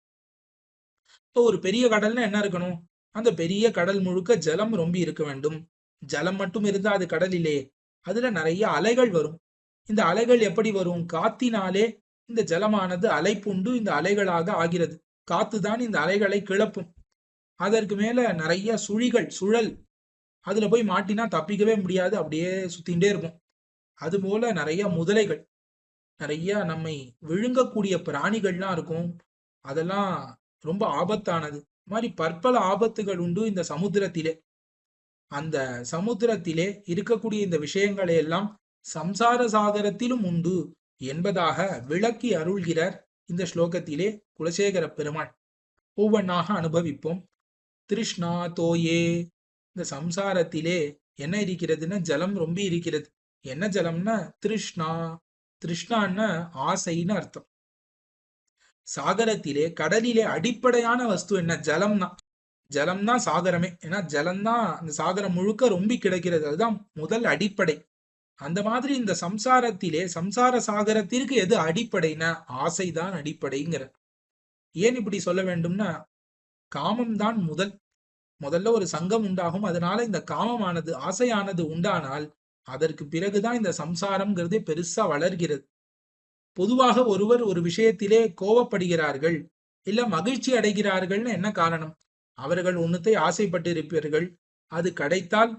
இப்போ ஒரு பெரிய கடல்னா என்ன இருக்கணும்? அந்த பெரிய கடல் முழுக்க ஜலம் ரொம்ப இருக்க வேண்டும். ஜலம் மட்டும் இருந்தா அது கடல் இல்லையே, அதுல நிறைய அலைகள் வரும். இந்த அலைகள் எப்படி வரும்? காத்தினாலே இந்த ஜலமானது அலைப்புண்டு இந்த அலைகளாக ஆகிறது. காத்துதான் இந்த அலைகளை கிளப்பும். அதற்கு மேல நிறைய சுழிகள், சுழல், அதுல போய் மாட்டினா தப்பிக்கவே முடியாது, அப்படியே சுத்தின்டே இருக்கும். அதுபோல நிறைய முதலைகள், நிறைய நம்மை விழுங்கக்கூடிய பிராணிகள்லாம் இருக்கும். அதெல்லாம் ரொம்ப ஆபத்தானது. மாதிரி பற்பல ஆபத்துகள் உண்டு இந்த சமுத்திரத்திலே. அந்த சமுத்திரத்திலே இருக்கக்கூடிய இந்த விஷயங்களை எல்லாம் சம்சார சாகரத்திலும் உண்டு என்பதாக விளக்கி அருள்கிறார் இந்த ஸ்லோகத்திலே குலசேகர பெருமாள். ஒவ்வொன்றாக அனுபவிப்போம். திருஷ்ணா தோயே, இந்த சம்சாரத்திலே என்ன இருக்கிறதுன்னா ஜலம் ரொம்ப இருக்கிறது. என்ன ஜலம்னா திருஷ்ணா, திருஷ்ணான்னா ஆசைன்னு அர்த்தம். சாகரத்திலே கடலிலே அடிப்படையான வஸ்து என்ன? ஜலம்னா. ஜலம்னா சாகரமே. ஏன்னா ஜலம்தான் அந்த சாகரம் முழுக்க ரொம்ப கிடைக்கிறது, அதுதான் முதல் அடிப்படை. அந்த மாதிரி இந்த சம்சாரத்திலே சம்சார சாகரத்திற்கு எது அடிப்படைனா ஆசைதான் அடிப்படைங்கிற. ஏன் இப்படி சொல்ல வேண்டும்னா காமம் தான் முதல்ல ஒரு சங்கம் உண்டாகும். அதனால இந்த காமமானது, ஆசையானது உண்டானால் அதற்கு பிறகுதான் இந்த சம்சாரம்ங்கிறதே பெருசா வளர்கிறது. பொதுவாக ஒருவர் ஒரு விஷயத்திலே கோவப்படுகிறார்கள், இல்ல மகிழ்ச்சி அடைகிறார்கள்னு என்ன காரணம்? அவர்கள் ஒன்னுத்தை ஆசைப்பட்டு இருப்பார்கள், அது கிடைத்தால்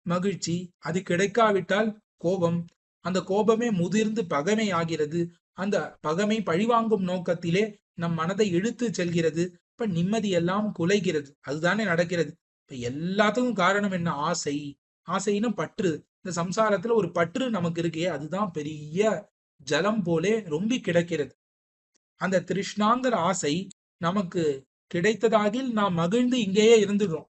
மகிழ்ச்சி, அது கிடைக்காவிட்டால் கோபம், அந்த கோபமே முதிர்ந்து பகைமை ஆகிறது. அந்த பகைமை பழிவாங்கும் நோக்கத்திலே நம் மனதை இழுத்து செல்கிறது. இப்ப நிம்மதி எல்லாம் குலைகிறது. அதுதானே நடக்கிறது. இப்ப எல்லாத்துக்கும் காரணம் என்ன? ஆசை. ஆசைன்னு பற்று. இந்த சம்சாரத்துல ஒரு பற்று நமக்கு இருக்கே, அதுதான் பெரிய ஜலம் போலே ரொம்ப கிடக்கிறது. அந்த திருஷ்ணாங்கிற ஆசை நமக்கு கிடைத்ததாகில் நாம் மகிழ்ந்து இங்கேயே இருந்துடுறோம்.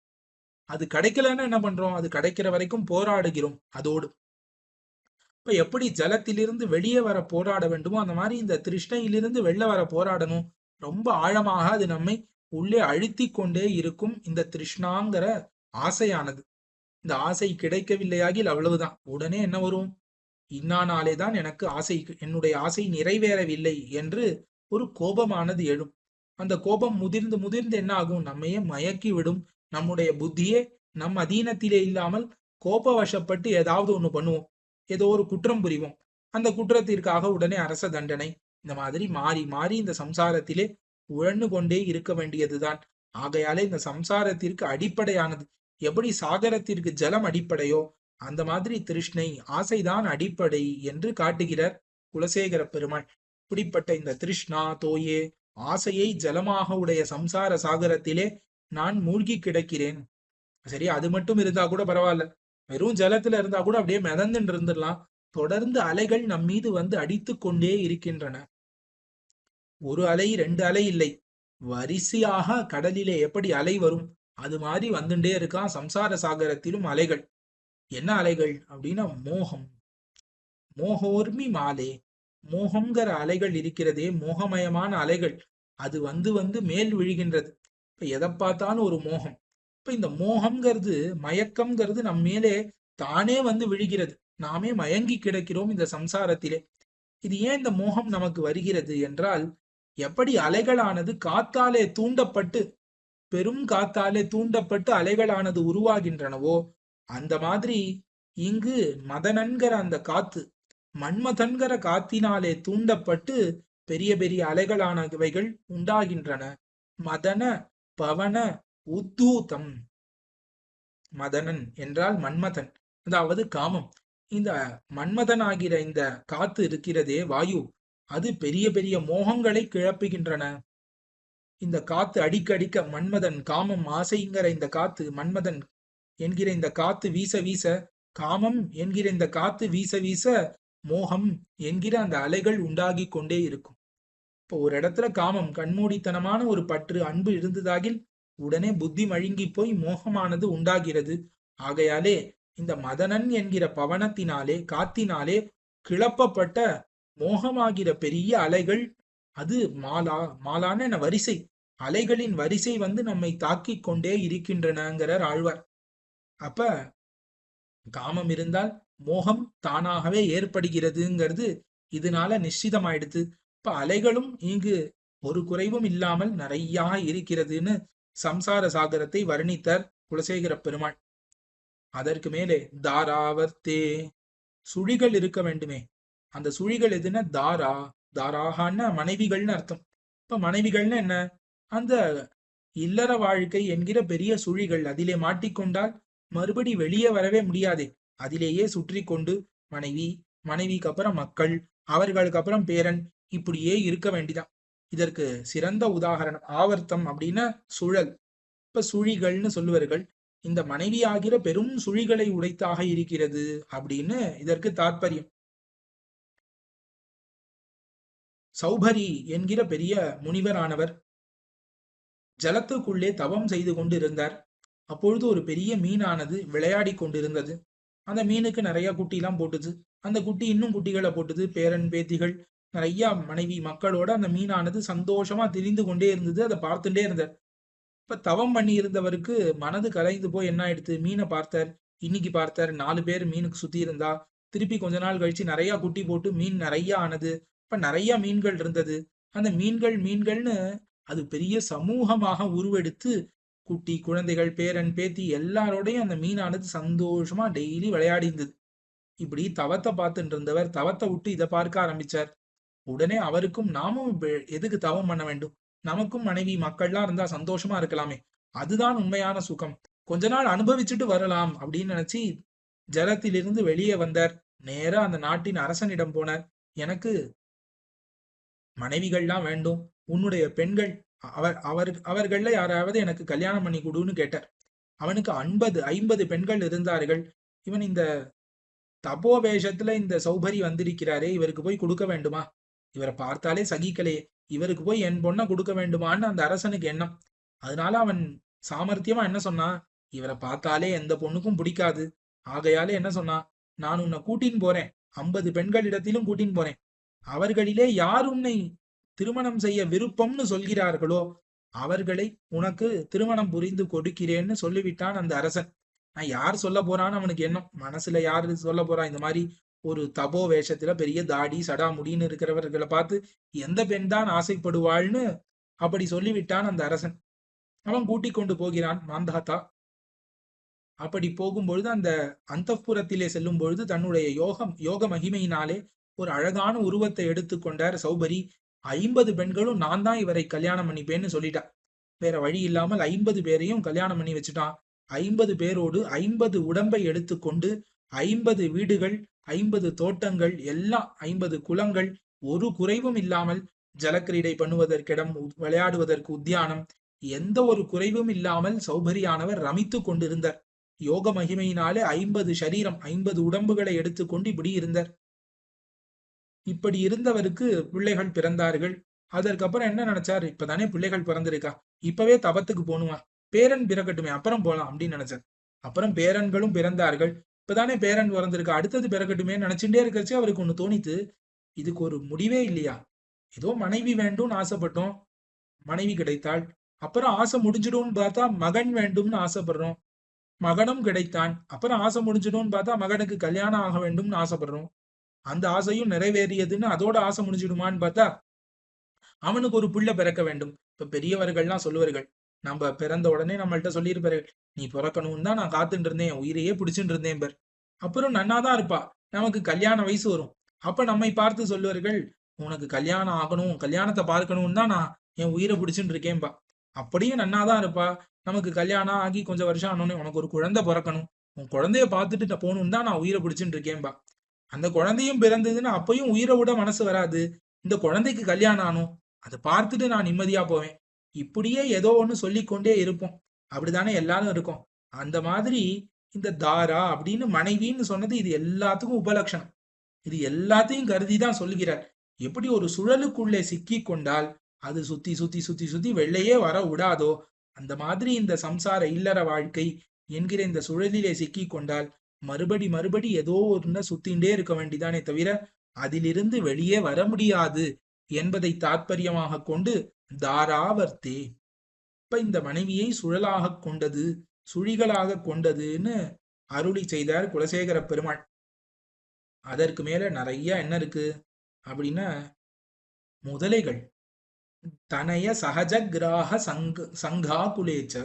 அது கிடைக்கலன்னா என்ன பண்றோம்? அது கிடைக்கிற வரைக்கும் போராடுகிறோம் அதோடு. இப்ப எப்படி ஜலத்திலிருந்து வெளியே வர போராட வேண்டுமோ அந்த மாதிரி இந்த திருஷ்ணையிலிருந்து வெளில வர போராடணும். ரொம்ப ஆழமாக அது நம்மை உள்ளே அழுத்தி கொண்டே இருக்கும் இந்த திருஷ்ணாங்கிற ஆசையானது. இந்த ஆசை கிடைக்கவில்லையாகில் அவ்வளவுதான். உடனே என்ன வரும்? இன்னானாலே தான் எனக்கு ஆசை, என்னுடைய ஆசை நிறைவேறவில்லை என்று ஒரு கோபமானது எழும். அந்த கோபம் முதிர்ந்து முதிர்ந்து என்ன ஆகும்? நம்மையே மயக்கி விடும். நம்முடைய புத்தியே நம் அதீனத்திலே இல்லாமல் கோபவசப்பட்டு ஏதாவது ஒண்ணு பண்ணுவோம். ஏதோ ஒரு குற்றம் புரிவோம். அந்த குற்றத்திற்காக உடனே அரச தண்டனை. இந்த மாதிரி மாறி மாறி இந்த சம்சாரத்திலே உழன்று கொண்டே இருக்க வேண்டியதுதான். ஆகையாலே இந்த சம்சாரத்திற்கு அடிப்படையானது எப்படி சாகரத்திற்கு ஜலம் அடிப்படையோ அந்த மாதிரி திருஷ்ணை, ஆசைதான் அடிப்படை என்று காட்டுகிறார் குலசேகர பெருமாள். இப்படிப்பட்ட இந்த திருஷ்ணா தோயே, ஆசையை ஜலமாக உடைய சம்சார சாகரத்திலே நான் மூழ்கி கிடக்கிறேன். சரி, அது மட்டும் இருந்தா கூட பரவாயில்ல. வெறும் ஜலத்துல இருந்தா கூட அப்படியே மிதந்துட்டு இருந்துடலாம். தொடர்ந்து அலைகள் நம் மீது வந்து அடித்து கொண்டே இருக்கின்றன. ஒரு அலை ரெண்டு அலை இல்லை, வரிசையாக கடலிலே எப்படி அலை வரும் அது மாதிரி வந்துட்டே இருக்கான் சம்சார சாகரத்திலும் அலைகள். என்ன அலைகள் அப்படின்னா மோகம். மோகோர்மி மாலே, மோகம்ங்கிற அலைகள் இருக்கிறதே, மோகமயமான அலைகள். அது வந்து வந்து மேல் விழுகின்றது. இப்ப எதை பார்த்தாலும் ஒரு மோகம். இப்ப இந்த மோகம்ங்கிறது, மயக்கம்ங்கிறது நம் மேலே தானே வந்து விழுகிறது. நாமே மயங்கி கிடக்கிறோம் இந்த சம்சாரத்திலே. இது ஏன் இந்த மோகம் நமக்கு வருகிறது என்றால், எப்படி அலைகளானது காத்தாலே தூண்டப்பட்டு, பெரும் காத்தாலே தூண்டப்பட்டு அலைகளானது உருவாகின்றனவோ அந்த மாதிரி இங்கு மதனன்கிற அந்த காத்து, மன்மதன்கிற காத்தினாலே தூண்டப்பட்டு பெரிய பெரிய அலைகளானவைகள் உண்டாகின்றன. மதன பவன உத்தூதம். மதனன் என்றால் மன்மதன், அதாவது காமம். இந்த மன்மதன் ஆகிற இந்த காத்து இருக்கிறதே, வாயு, அது பெரிய பெரிய மோகங்களை கிளப்புகின்றன. இந்த காத்து அடிக்கடிக்க மன்மதன், காமம், ஆசைங்கிற இந்த காத்து, மன்மதன் என்கிற இந்த காத்து வீச வீச, காமம் என்கிற இந்த காத்து வீச வீச மோகம் என்கிற அந்த அலைகள் உண்டாகி கொண்டே இருக்கும். இப்போ ஒரு இடத்துல காமம், கண்மூடித்தனமான ஒரு பற்று, அன்பு இருந்ததாகில் உடனே புத்தி மழுங்கி போய் மோகமானது உண்டாகிறது. ஆகையாலே இந்த மதனன் என்கிற பவனத்தினாலே, காத்தினாலே கிளப்பப்பட்ட மோகமாகிற பெரிய அலைகள், அது மாலா, மாலான என்ன வரிசை, அலைகளின் வரிசை வந்து நம்மை தாக்கி கொண்டே இருக்கின்றனங்கிறார் ஆழ்வார். அப்ப காமம் இருந்தால் மோகம் தானாகவே ஏற்படுகிறதுங்கிறது இதனால நிச்சிதமாயிடுது. இப்ப அலைகளும் இங்கு ஒரு குறைவும் இல்லாமல் நிறைய இருக்கிறதுன்னு சம்சார சாகரத்தை வர்ணித்தார் குலசேகர பெருமாள். அதற்கு மேலே தாராவர்த்தே, சுழிகள் இருக்க வேண்டுமே. அந்த சுழிகள் எதுன்னா தாரா, தாராகான்னா மனைவிகள்னு அர்த்தம். இப்ப மனைவிகள்னு என்ன? அந்த இல்லற வாழ்க்கை என்கிற பெரிய சுழிகள், அதிலே மாட்டிக்கொண்டால் மறுபடி வெளியே வரவே முடியாதே. அதிலேயே சுற்றி கொண்டு மனைவி, மனைவிக்கு அப்புறம் மக்கள், அவர்களுக்கு அப்புறம் பேரன், இப்படியே இருக்க வேண்டிதான். இதற்கு சிறந்த உதாகரணம் ஆவர்த்தம் அப்படின்னா சுழல். இப்ப சுழிகள்னு சொல்லுவார்கள். இந்த மனைவி ஆகிற பெரும் சுழிகளை உடைத்தாக இருக்கிறது அப்படின்னு இதற்கு தாற்பயம். சௌபரி என்கிற பெரிய முனிவரானவர் ஜலத்துக்குள்ளே தவம் செய்து கொண்டு இருந்தார். அப்பொழுது ஒரு பெரிய மீனானது விளையாடி கொண்டிருந்தது. அந்த மீனுக்கு நிறைய குட்டி எல்லாம் போட்டுது. அந்த குட்டி இன்னும் குட்டிகளை போட்டுது. பேரன் பேத்திகள் நிறைய மனைவி மக்களோட அந்த மீனானது சந்தோஷமா திரிந்து கொண்டே இருந்தது. அதை பார்த்துட்டே இருந்தார். இப்ப தவம் பண்ணி இருந்தவருக்கு மனது கலைந்து போய் என்ன ஆயிடுத்து, மீனை பார்த்தார். இன்னைக்கு பார்த்தார் 4 பேர் மீனுக்கு சுத்தி இருந்தா. திருப்பி கொஞ்ச நாள் கழிச்சு நிறைய குட்டி போட்டு மீன் நிறைய ஆனது. இப்ப நிறைய மீன்கள் இருந்தது. அந்த மீன்கள்னு அது பெரிய சமூகமாக உருவெடுத்து குட்டி, குழந்தைகள், பேரன் பேத்தி எல்லாரோடையும் அந்த மீனானது சந்தோஷமா டெய்லி விளையாடி இருந்தது. இப்படி தவத்தை பார்த்துட்டு இருந்தவர் தவத்தை விட்டு இதை பார்க்க ஆரம்பிச்சார். உடனே அவருக்கும், நாமும் எதுக்கு தவம் பண்ண வேண்டும், நமக்கும் மனைவி மக்கள்லாம் இருந்தா சந்தோஷமா இருக்கலாமே, அதுதான் உண்மையான சுகம், கொஞ்ச நாள் அனுபவிச்சுட்டு வரலாம் அப்படின்னு நினைச்சு ஜலத்திலிருந்து வெளியே வந்தார். நேரா அந்த நாட்டின் அரசனிடம் போனார். எனக்கு மனைவிகள்லாம் வேண்டும், உன்னுடைய பெண்கள் அவர்கள்ல யாராவது எனக்கு கல்யாணம் பண்ணி கொடுன்னு கேட்டார். அவனுக்கு 50 பெண்கள் இருந்தார்கள். இவன் இந்த தபோ வேஷத்துல இந்த சௌபரி வந்திருக்கிறாரே, இவருக்கு போய் கொடுக்க வேண்டுமா, இவரை பார்த்தாலே சகிக்கலையே, இவருக்கு போய் என் பொண்ணை கொடுக்க வேண்டுமான்னு அந்த அரசனுக்கு எண்ணம். அதனால அவன் சாமர்த்தியமா என்ன சொன்னா, இவரை பார்த்தாலே எந்த பொண்ணுக்கும் பிடிக்காது, ஆகையாலே என்ன சொன்னா, நான் உன்னை கூட்டின்னு போறேன், 50 பெண்களிடத்திலும் கூட்டின்னு போறேன், அவர்களிலே யார் உன்னை திருமணம் செய்ய விருப்பம்னு சொல்கிறார்களோ அவர்களை உனக்கு திருமணம் புரிந்து கொடுக்கிறேன்னு சொல்லிவிட்டான் அந்த அரசன். நான் யார் சொல்ல போறான்னு அவனுக்கு எண்ணம். மனசுல யாரு சொல்ல போறா இந்த மாதிரி ஒரு தபோ வேஷத்துல பெரிய தாடி சடா முடின்னு இருக்கிறவர்களை பார்த்து எந்த பெண் தான் ஆசைப்படுவாள்னு அப்படி சொல்லிவிட்டான் அந்த அரசன். அவன் கூட்டிக் கொண்டு போகிறான் மாந்தாத்தா. அப்படி போகும்பொழுது அந்த அந்தப்புறத்திலே செல்லும் பொழுது தன்னுடைய யோக மகிமையினாலே ஒரு அழகான உருவத்தை எடுத்துக்கொண்டார் சௌபரி. 50 பெண்களும் நான் தான் இவரை கல்யாணம் பண்ணிப்பேன்னு சொல்லிட்டா. வேற வழி இல்லாமல் 50 பேரையும் கல்யாணம் பண்ணி வச்சுட்டான். 50 பேரோடு 50 உடம்பை எடுத்துக்கொண்டு 50 வீடுகள், 50 தோட்டங்கள், எல்லாம் 50 குளங்கள், ஒரு குறைவும் இல்லாமல் ஜலக்கிரீடை பண்ணுவதற்கிடம், விளையாடுவதற்கு உத்தியானம், எந்த ஒரு குறைவும் இல்லாமல் சௌபரியானவர் ரமித்துக் கொண்டிருந்தார். யோக மகிமையினாலே 50 சரீரம், 50 உடம்புகளை எடுத்துக்கொண்டு இப்படி இருந்தார். இப்படி இருந்தவருக்கு பிள்ளைகள் பிறந்தார்கள். அதற்கப்புறம் என்ன நினைச்சார், இப்பதானே பிள்ளைகள் பிறந்திருக்கா, இப்பவே தபத்துக்கு போகணுமா, பேரன் பிறக்கட்டுமே அப்புறம் போலாம் அப்படின்னு நினைச்சார். அப்புறம் பேரன்களும் பிறந்தார்கள். இப்பதானே பேரன் பிறந்திருக்கா, அடுத்தது பிறக்கட்டுமே நினைச்சுட்டே இருக்கச்சு அவருக்கு ஒண்ணு தோணித்து, இதுக்கு ஒரு முடிவே இல்லையா? ஏதோ மனைவி வேண்டும்னு ஆசைப்பட்டோம், மனைவி கிடைத்தாள். அப்புறம் ஆசை முடிஞ்சிடும்னு பார்த்தா மகன் வேண்டும்னு ஆசைப்படுறோம், மகனும் கிடைத்தான். அப்புறம் ஆசை முடிஞ்சிடும்னு பார்த்தா மகனுக்கு கல்யாணம் ஆக வேண்டும்னு ஆசைப்படுறோம். அந்த ஆசையும் நிறைவேறியதுன்னு அதோட ஆசை முடிஞ்சிடுமான்னு பார்த்தா அவனுக்கு ஒரு புள்ள பிறக்க வேண்டும். இப்ப பெரியவர்கள்லாம் சொல்லுவார்கள், நம்ம பிறந்த உடனே நம்மள்ட்ட சொல்லியிருப்பார்கள், நீ பிறக்கணும்னு தான் நான் காத்துட்டு இருந்தேன், உயிரையே பிடிச்சுட்டு இருந்தேன் பேர். அப்புறம் நன்னாதான் இருப்பா, நமக்கு கல்யாண வயசு வரும். அப்ப நம்மை பார்த்து சொல்லுவார்கள், உனக்கு கல்யாணம் ஆகணும், கல்யாணத்தை பார்க்கணும்னு தான் நான் என் உயிரை பிடிச்சுட்டு இருக்கேன்பா. அப்படியும் நன்னாதான் இருப்பா. நமக்கு கல்யாணம் ஆகி கொஞ்சம் வருஷம் ஆனோடனே உனக்கு ஒரு குழந்தை பிறக்கணும், உன் குழந்தைய பார்த்துட்டு போகணும்னு தான் நான் உயிரை பிடிச்சுட்டு இருக்கேன்பா. அந்த குழந்தையும் பிறந்ததுன்னு அப்பயும் உயிரை விட மனசு வராது. இந்த குழந்தைக்கு கல்யாணம் ஆனும், அதை பார்த்துட்டு நான் நிம்மதியா போவேன். இப்படியே ஏதோ ஒண்ணு சொல்லிக்கொண்டே இருப்போம். அப்படித்தானே எல்லாரும் இருக்கும். அந்த மாதிரி இந்த தாரா அப்படின்னு மனைவின்னு சொன்னது இது எல்லாத்துக்கும் உபலட்சணம். இது எல்லாத்தையும் கருதிதான் சொல்லுகிறார். எப்படி ஒரு சுழலுக்குள்ளே சிக்கி கொண்டால் அது சுத்தி சுத்தி சுத்தி சுத்தி வெள்ளையே வர விடாதோ, அந்த மாதிரி இந்த சம்சார இல்லற வாழ்க்கை என்கிற இந்த சுழலிலே சிக்கி கொண்டால் மறுபடி மறுபடி ஏதோ ஒன்று சுத்தின்றே இருக்க வேண்டிதானே தவிர அதிலிருந்து வெளியே வர முடியாது என்பதை தாற்பயமாக கொண்டு தாராவர்த்தே. இப்ப இந்த மனைவியை சுழலாக கொண்டது, சுழிகளாக கொண்டதுன்னு அருளி செய்தார் குலசேகர பெருமாள். அதற்கு மேல நிறைய என்ன இருக்கு அப்படின்னா, முதலைகள் தனைய சகஜ கிராக சங்கா குலேச்ச,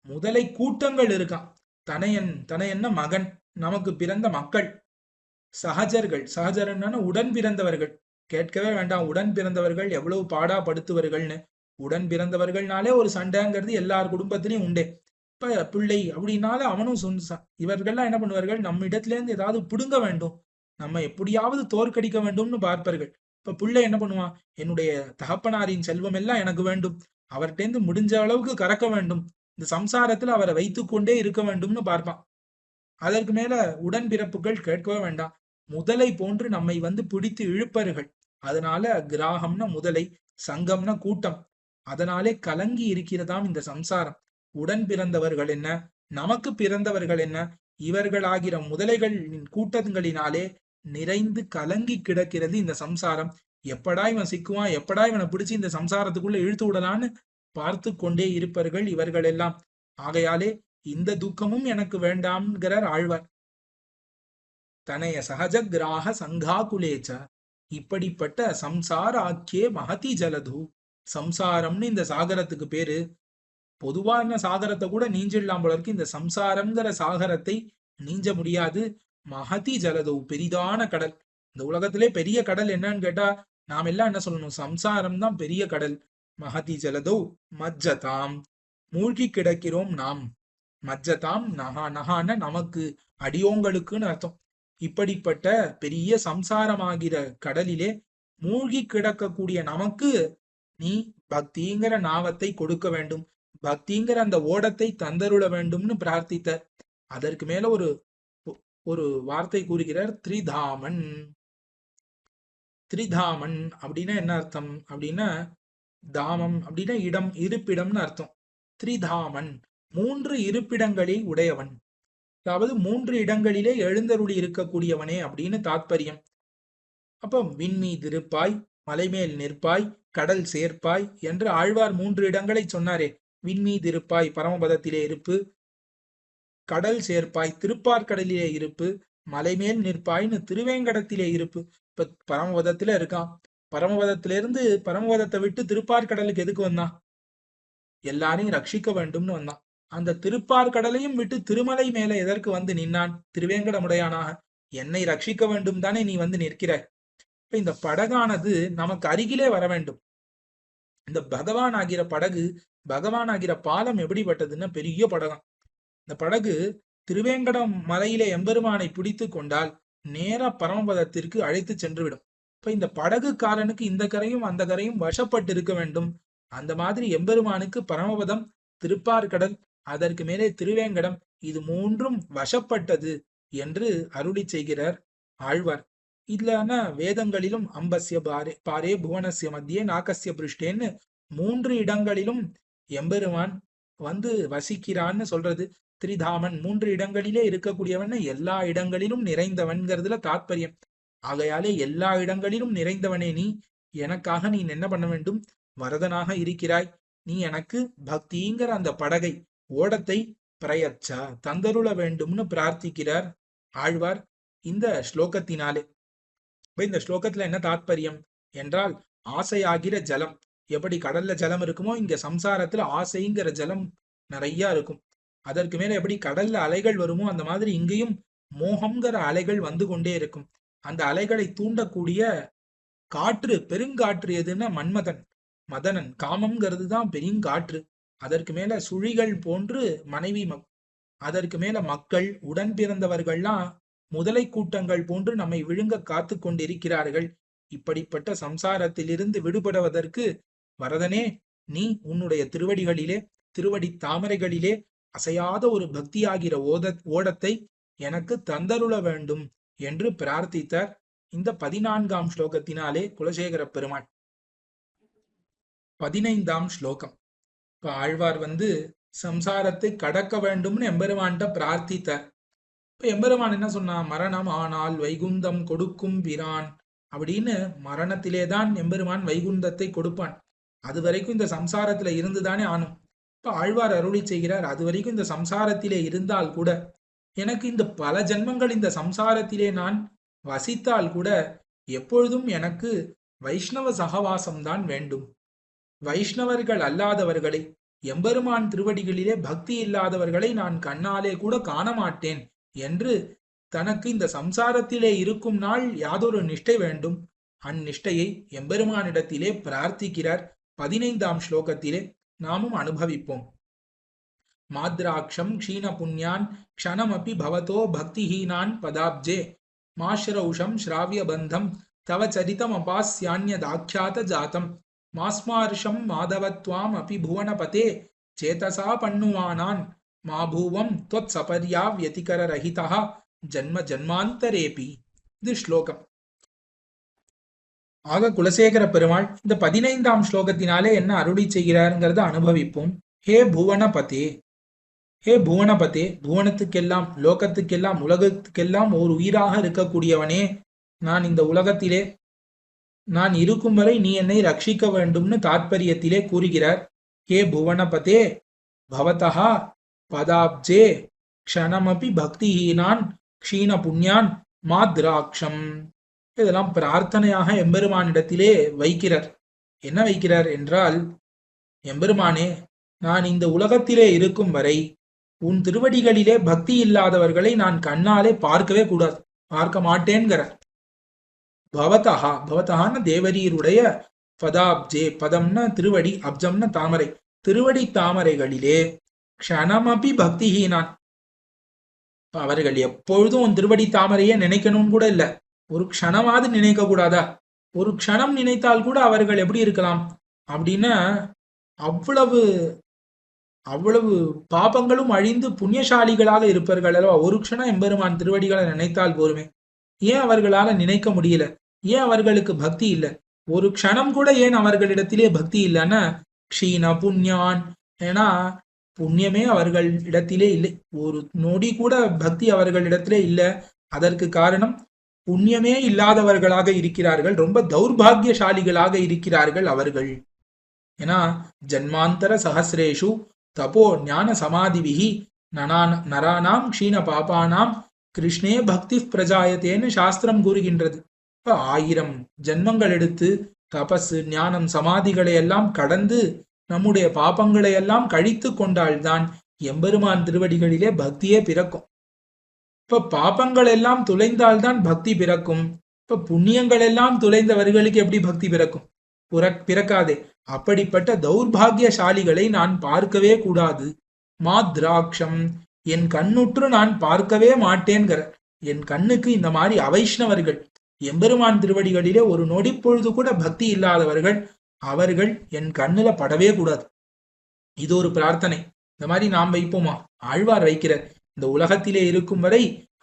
முதலை கூட்டங்கள் இருக்கான். தனையன்னா மகன், நமக்கு பிறந்த மக்கள், சகஜர்கள், சகஜரன்னா உடன் பிறந்தவர்கள். கேட்கவே வேண்டாம், உடன் பிறந்தவர்கள் எவ்வளவு பாடா படுத்துவர்கள்னு. உடன் பிறந்தவர்கள்னாலே ஒரு சண்டைங்கிறது எல்லார் குடும்பத்திலையும் உண்டே. இப்ப பிள்ளை அப்படின்னால அவனும் இவர்கள்லாம் என்ன பண்ணுவார்கள், நம்ம இடத்துல இருந்து ஏதாவது புடுங்க வேண்டும், நம்ம எப்படியாவது தோற்கடிக்க வேண்டும்னு பார்ப்பார்கள். இப்ப பிள்ளை என்ன பண்ணுவான், என்னுடைய தகப்பனாரின் செல்வம் எல்லாம் எனக்கு வேண்டும், அவர்கிட்ட முடிஞ்ச அளவுக்கு கறக்க வேண்டும், இந்த சம்சாரத்துல அவரை வைத்துக் கொண்டே இருக்க வேண்டும்னு பார்ப்பான். அதற்கு மேல உடன் பிறப்புகள் கேட்கவே வேண்டாம், முதலை போன்று நம்மை பிடித்து இழுப்பர்கள். அதனால கிராகம்னா முதலை, சங்கம்னா கூட்டம். அதனாலே கலங்கி இருக்கிறதாம் இந்த சம்சாரம். உடன் பிறந்தவர்கள் என்ன, நமக்கு பிறந்தவர்கள் என்ன, இவர்களாகிற முதலைகளின் கூட்டங்களினாலே நிறைந்து கலங்கி கிடக்கிறது இந்த சம்சாரம். எப்படா இவன் சிக்குவான், எப்படா இவனை பிடிச்சு இந்த சம்சாரத்துக்குள்ள இழுத்து விடலான்னு பார்த்து கொண்டே இருப்பர்கள் இவர்கள் எல்லாம். ஆகையாலே இந்த துக்கமும் எனக்கு வேண்டாம்ங்கிறார் ஆழ்வார். தனைய சகஜ கிராக சங்காகுலேச்ச, இப்படிப்பட்ட சம்சார ஆக்கியே மகதி ஜலது. சம்சாரம்னு இந்த சாகரத்துக்கு பேரு. பொதுவான சாகரத்தை கூட நீஞ்சிடலாம் போல இருக்கு, இந்த சம்சாரம்ங்கிற சாகரத்தை நீஞ்ச முடியாது. மகதி ஜலது, பெரிதான கடல். இந்த உலகத்திலே பெரிய கடல் என்னன்னு கேட்டா நாம் எல்லாம் என்ன சொல்லணும், சம்சாரம் தான் பெரிய கடல். மகதி ஜலதோ மஜ்ஜதாம், மூழ்கி கிடக்கிறோம் நாம். மஜ்ஜதாம் நகா, நகான நமக்கு, அடியோங்களுக்குன்னு அர்த்தம். இப்படிப்பட்ட பெரிய சம்சாரமாகிற கடலிலே மூழ்கி கிடக்கக்கூடிய நமக்கு நீ பக்திங்கிற நாவத்தை கொடுக்க வேண்டும், பக்திங்கிற அந்த ஓடத்தை தந்தருள வேண்டும்னு பிரார்த்தித்த. அதற்கு மேல ஒரு வார்த்தை கூறுகிறார், திரிதாமன். திரிதாமன் அப்படின்னா என்ன அர்த்தம் அப்படின்னா, தாமம் அப்படின்னா இடம், இருப்பிடம்னு அர்த்தம். திரிதாமன், 3 இருப்பிடங்களை உடையவன், அதாவது 3 இடங்களிலே எழுந்தருளி இருக்கக்கூடியவனே அப்படின்னு தாத்பரியம். அப்ப விண்மீது இருப்பாய், மலைமேல் நிற்பாய், கடல் சேர்ப்பாய் என்று ஆழ்வார் 3 இடங்களை சொன்னாரே. விண்மீது இருப்பாய் பரமபதத்திலே இருப்பு, கடல் சேர்ப்பாய் திருப்பார்கடலிலே இருப்பு, மலைமேல் நிற்பாய்னு திருவேங்கடத்திலே இருப்பு. இப்ப பரமபதத்துல இருக்கான். பரமபதத்திலிருந்து பரமபதத்தை விட்டு திருப்பார்கடலுக்கு எதுக்கு வந்தான்? எல்லாரையும் ரட்சிக்க வேண்டும்னு வந்தான். அந்த திருப்பார்கடலையும் விட்டு திருமலை மேல எதற்கு வந்து நின்னான்? திருவேங்கடமுடையானாக என்னை ரட்சிக்க வேண்டும் தானே நீ வந்து நிற்கிறாய். இப்ப இந்த படகானது நமக்கு அருகிலே வர வேண்டும். இந்த பகவான் ஆகிற படகு, பகவான் ஆகிற பாலம் எப்படிப்பட்டதுன்னா பெரிய படகம். இந்த படகு திருவேங்கடம் மலையிலே எம்பெருமானை பிடித்து கொண்டால் நேரா பரமபதத்திற்கு அழைத்து சென்றுவிடும். இப்ப இந்த படகுக்காரனுக்கு இந்த கரையும் அந்த கரையும் வசப்பட்டு இருக்க வேண்டும். அந்த மாதிரி எம்பெருமானுக்கு பரமபதம், திருப்பார்கடல், அதற்கு மேலே திருவேங்கடம், இது மூன்றும் வசப்பட்டது என்று அருளி செய்கிறார் ஆழ்வார். இதுல வேதங்களிலும் அம்பஸ்ய பாரே பாரே புவனஸ்ய மத்தியே நாகஸ்ய பிருஷ்டேன்னு 3 இடங்களிலும் எம்பெருமான் வந்து வசிக்கிறான்னு சொல்றது. திரிதாமன் 3 இடங்களிலே இருக்கக்கூடியவன், எல்லா இடங்களிலும் நிறைந்தவன்கிறதுல தாத்பரியம். ஆகையாலே எல்லா இடங்களிலும் நிறைந்தவனே நீ, எனக்காக நீ என்ன பண்ண வேண்டும்? வரதனாக இருக்கிறாய். நீ எனக்கு பக்திங்கிற அந்த படகை, ஓடத்தை பிரயச்சா தந்தருள வேண்டும்னு பிரார்த்திக்கிறார் ஆழ்வார் இந்த ஸ்லோகத்தினாலே. இந்த ஸ்லோகத்துல என்ன தாத்பரியம் என்றால், ஆசையாகிற ஜலம் எப்படி கடல்ல ஜலம் இருக்குமோ, இங்க சம்சாரத்துல ஆசைங்கிற ஜலம் நிறைய இருக்கும். அதற்கு மேல எப்படி கடல்ல அலைகள் வருமோ, அந்த மாதிரி இங்கேயும் மோகம்ங்கிற அலைகள் வந்து கொண்டே இருக்கும். அந்த அலைகளை தூண்டக்கூடிய காற்று, பெருங்காற்று எதுன்னா மன்மதன், மதனன். காமம்ங்கிறது தான் பெருங்காற்று. அதற்கு மேல சுழிகள் போன்று மனைவி, அதற்கு மேல மக்கள், உடன் பிறந்தவர்கள்லாம் முதலை கூட்டங்கள் போன்று நம்மை விழுங்க காத்து கொண்டிருக்கிறார்கள். இப்படிப்பட்ட சம்சாரத்திலிருந்து விடுபடுவதற்கு வரதனே, நீ உன்னுடைய திருவடிகளிலே, திருவடி தாமரைகளிலே அசையாத ஒரு பக்தியாகிற ஓடத்தை எனக்கு தந்தருள வேண்டும் என்று பிரார்த்தித்தார் இந்த 14ஆம் ஸ்லோகத்தினாலே குலசேகர பெருமாள். 15ஆம் ஸ்லோகம். இப்ப ஆழ்வார் வந்து சம்சாரத்தை கடக்க வேண்டும்னு எம்பெருமான்கிட்ட பிரார்த்தித்தார். இப்ப எம்பெருமான் என்ன சொன்னா? மரணம் ஆனால் வைகுந்தம் கொடுக்கும் பிரான் அப்படின்னு. மரணத்திலேதான் எம்பெருமான் வைகுந்தத்தை கொடுப்பான். அது வரைக்கும் இந்த சம்சாரத்துல இருந்துதானே ஆனும். இப்ப ஆழ்வார் அருளி செய்கிறார், அது வரைக்கும் இந்த சம்சாரத்திலே இருந்தால் கூட, எனக்கு இந்த பல ஜென்மங்கள் இந்த சம்சாரத்திலே நான் வசித்தால் கூட, எப்பொழுதும் எனக்கு வைஷ்ணவ சகவாசம்தான் வேண்டும். வைஷ்ணவர்கள் அல்லாதவர்களை, எம்பெருமான் திருவடிகளிலே பக்தி இல்லாதவர்களை நான் கண்ணாலே கூட காண மாட்டேன் என்று தனக்கு இந்த சம்சாரத்திலே இருக்கும் நாள் யாதொரு நிஷ்டை வேண்டும். அந்நிஷ்டையை எம்பெருமானிடத்திலே பிரார்த்திக்கிறார் 15ஆம் ஸ்லோகத்திலே. நாமும் அனுபவிப்போம். மாத்ராட்சம் க்ஷீண புண்ணியான் க்ஷணமபி பவதோ பக்திஹீனான் பதாப்ஜே மாஸ்ரௌஷம் ஸ்ராவிய பந்தம் தவ சரிதம் அபாஸ்யான்யதாख्यात ஜாதம் மாஸ்மார்ஷம் மாதவத்வாம் அபி புவனபதே சேதசா பண்ணுவானான் மாபூவம் त्वत् சபர்யா व्यतिकर ரஹிதா ஜன்ம ஜன்மாந்தரேபி. இது ஸ்லோகம். ஆக குலசேகர பெருமாள் இந்த 15ஆம் ஸ்லோகத்தினாலே என்ன அருளி செய்கிறாருங்கிறத அனுபவிப்போம். ஹே புவனபதே, ஹே புவனபதே, புவனத்துக்கெல்லாம், லோகத்துக்கெல்லாம், உலகத்துக்கெல்லாம் ஒரு உயிராக இருக்கக்கூடியவனே, நான் இந்த உலகத்திலே நான் இருக்கும் வரை நீ என்னை ரட்சிக்க வேண்டும்னு தாத்பரியத்திலே கூறுகிறார். ஹே புவனபதே, பவதஹா பதாப்ஜே க்ஷணமபி பக்திஹீனான் க்ஷீண புண்ணியான் மாத்ராட்சம். இதெல்லாம் பிரார்த்தனையாக எம்பெருமானிடத்திலே வைக்கிறார். என்ன வைக்கிறார் என்றால், எம்பெருமானே, நான் இந்த உலகத்திலே இருக்கும் வரை உன் திருவடிகளிலே பக்தி இல்லாதவர்களை நான் கண்ணாலே பார்க்கவே கூடாது, பார்க்க மாட்டேன்கிறார். பவதஹா, பவதஹான்னு தேவரீருடைய பதாப்ஜே, பதம்னா திருவடி, அப்ஜம்னா தாமரை, திருவடி தாமரைகளிலே க்ஷணமபி பக்திஹீனான், அவர்கள் எப்பொழுதும் உன் திருவடி தாமரையே நினைக்கணும்னு கூட இல்ல, ஒரு க்ஷணமாவது நினைக்க கூடாதா? ஒரு க்ஷணம் நினைத்தால் கூட அவர்கள் எப்படி இருக்கலாம் அப்படின்னா, அவ்வளவு அவ்வளவு பாபங்களும் அழிந்து புண்ணியசாலிகளாக இருப்பார்கள் அல்லவா? ஒரு க்ஷணம் எம்பெருமான் திருவடிகளை நினைத்தால் போருமே. ஏன் அவர்களால நினைக்க முடியல? ஏன் அவர்களுக்கு பக்தி இல்லை? ஒரு க்ஷணம் கூட ஏன் அவர்களிடத்திலே பக்தி இல்லைன்னா, க்ஷீண புண்ணியான், ஏன்னா புண்ணியமே அவர்கள் இடத்திலே இல்லை. ஒரு நொடி கூட பக்தி அவர்களிடத்திலே இல்லை. அதற்கு காரணம் புண்ணியமே இல்லாதவர்களாக இருக்கிறார்கள், ரொம்ப தௌர்பாகியசாலிகளாக இருக்கிறார்கள் அவர்கள். ஏன்னா ஜன்மாந்தர சஹசிரேஷு தபோ ஞான சமாதிவிஹி நரானாம் க்ஷீண பாபானாம் கிருஷ்ணே பக்தி பிரஜாயத்தேன்னு சாஸ்திரம் கூறுகின்றது. இப்ப 1000 ஜென்மங்கள் எடுத்து தபசு ஞானம் சமாதிகளை எல்லாம் கடந்து நம்முடைய பாபங்களை எல்லாம் கழித்து கொண்டால்தான் எம்பெருமான் திருவடிகளிலே பக்தியே பிறக்கும். இப்ப பாபங்கள் எல்லாம் துளைந்தால்தான் பக்தி பிறக்கும். இப்ப புண்ணியங்கள் எல்லாம் துளைந்தவர்களுக்கு எப்படி பக்தி பிறக்கும்? பிறக்காதே. அப்படிப்பட்ட தௌர்பாகியசாலிகளை நான் பார்க்கவே கூடாது. மாத்ராட்சம், என் கண்ணுற்று நான் பார்க்கவே மாட்டேன்கிற. என் கண்ணுக்கு இந்த மாதிரி அவைஷ்ணவர்கள், எம்பெருமான் திருவடிகளிலே ஒரு நொடி பொழுது கூட பக்தி இல்லாதவர்கள், அவர்கள் என் கண்ணுல படவே கூடாது. இது ஒரு பிரார்த்தனை. இந்த மாதிரி நாம் வைப்போமா? ஆழ்வார் வைக்கிற இந்த உலகத்திலே இருக்கும் வரை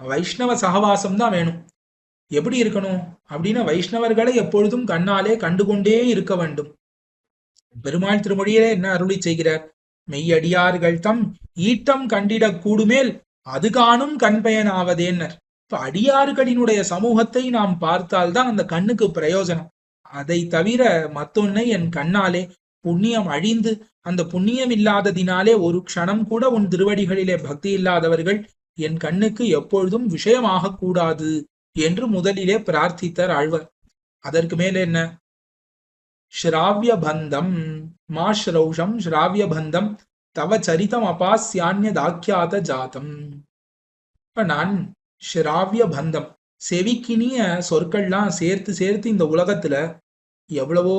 வைஷ்ணவ சகவாசம் தான் வேணும். எப்படி இருக்கணும் அப்படின்னா, வைஷ்ணவர்களை எப்பொழுதும் கண்ணாலே கண்டுகொண்டே இருக்க வேண்டும். பெருமாள் திருமொழியிலே என்ன அருளி செய்கிறார்? மெய்யடியார்கள் தம் ஈட்டம் கண்டிடக் கூடுமேல் அது காணும் கண்பயனாவதேன்னர். இப்ப அடியார்களினுடைய சமூகத்தை நாம் பார்த்தால்தான் அந்த கண்ணுக்கு பிரயோஜனம். அதை தவிர மத்தொன்னை என் கண்ணாலே புண்ணியம் அழிந்து அந்த புண்ணியம் இல்லாததினாலே ஒரு க்ஷணம் கூட உன் திருவடிகளிலே பக்தி இல்லாதவர்கள் என் கண்ணுக்கு எப்பொழுதும் விஷயமாக கூடாது என்று முதலிலே பிரார்த்தித்தார் ஆழ்வார். அதற்கு மேலே என்ன? ஸ்ராவிய பந்தம் மா ஸ்ரௌஷம் ஸ்ராவிய பந்தம் தவ சரிதம் அபாஸ்யான்யதாக்கியாத ஜாதம். இப்ப நான் ஸ்ராவிய பந்தம், செவிக்கினிய சொற்கள்லாம் சேர்த்து சேர்த்து இந்த உலகத்துல எவ்வளவோ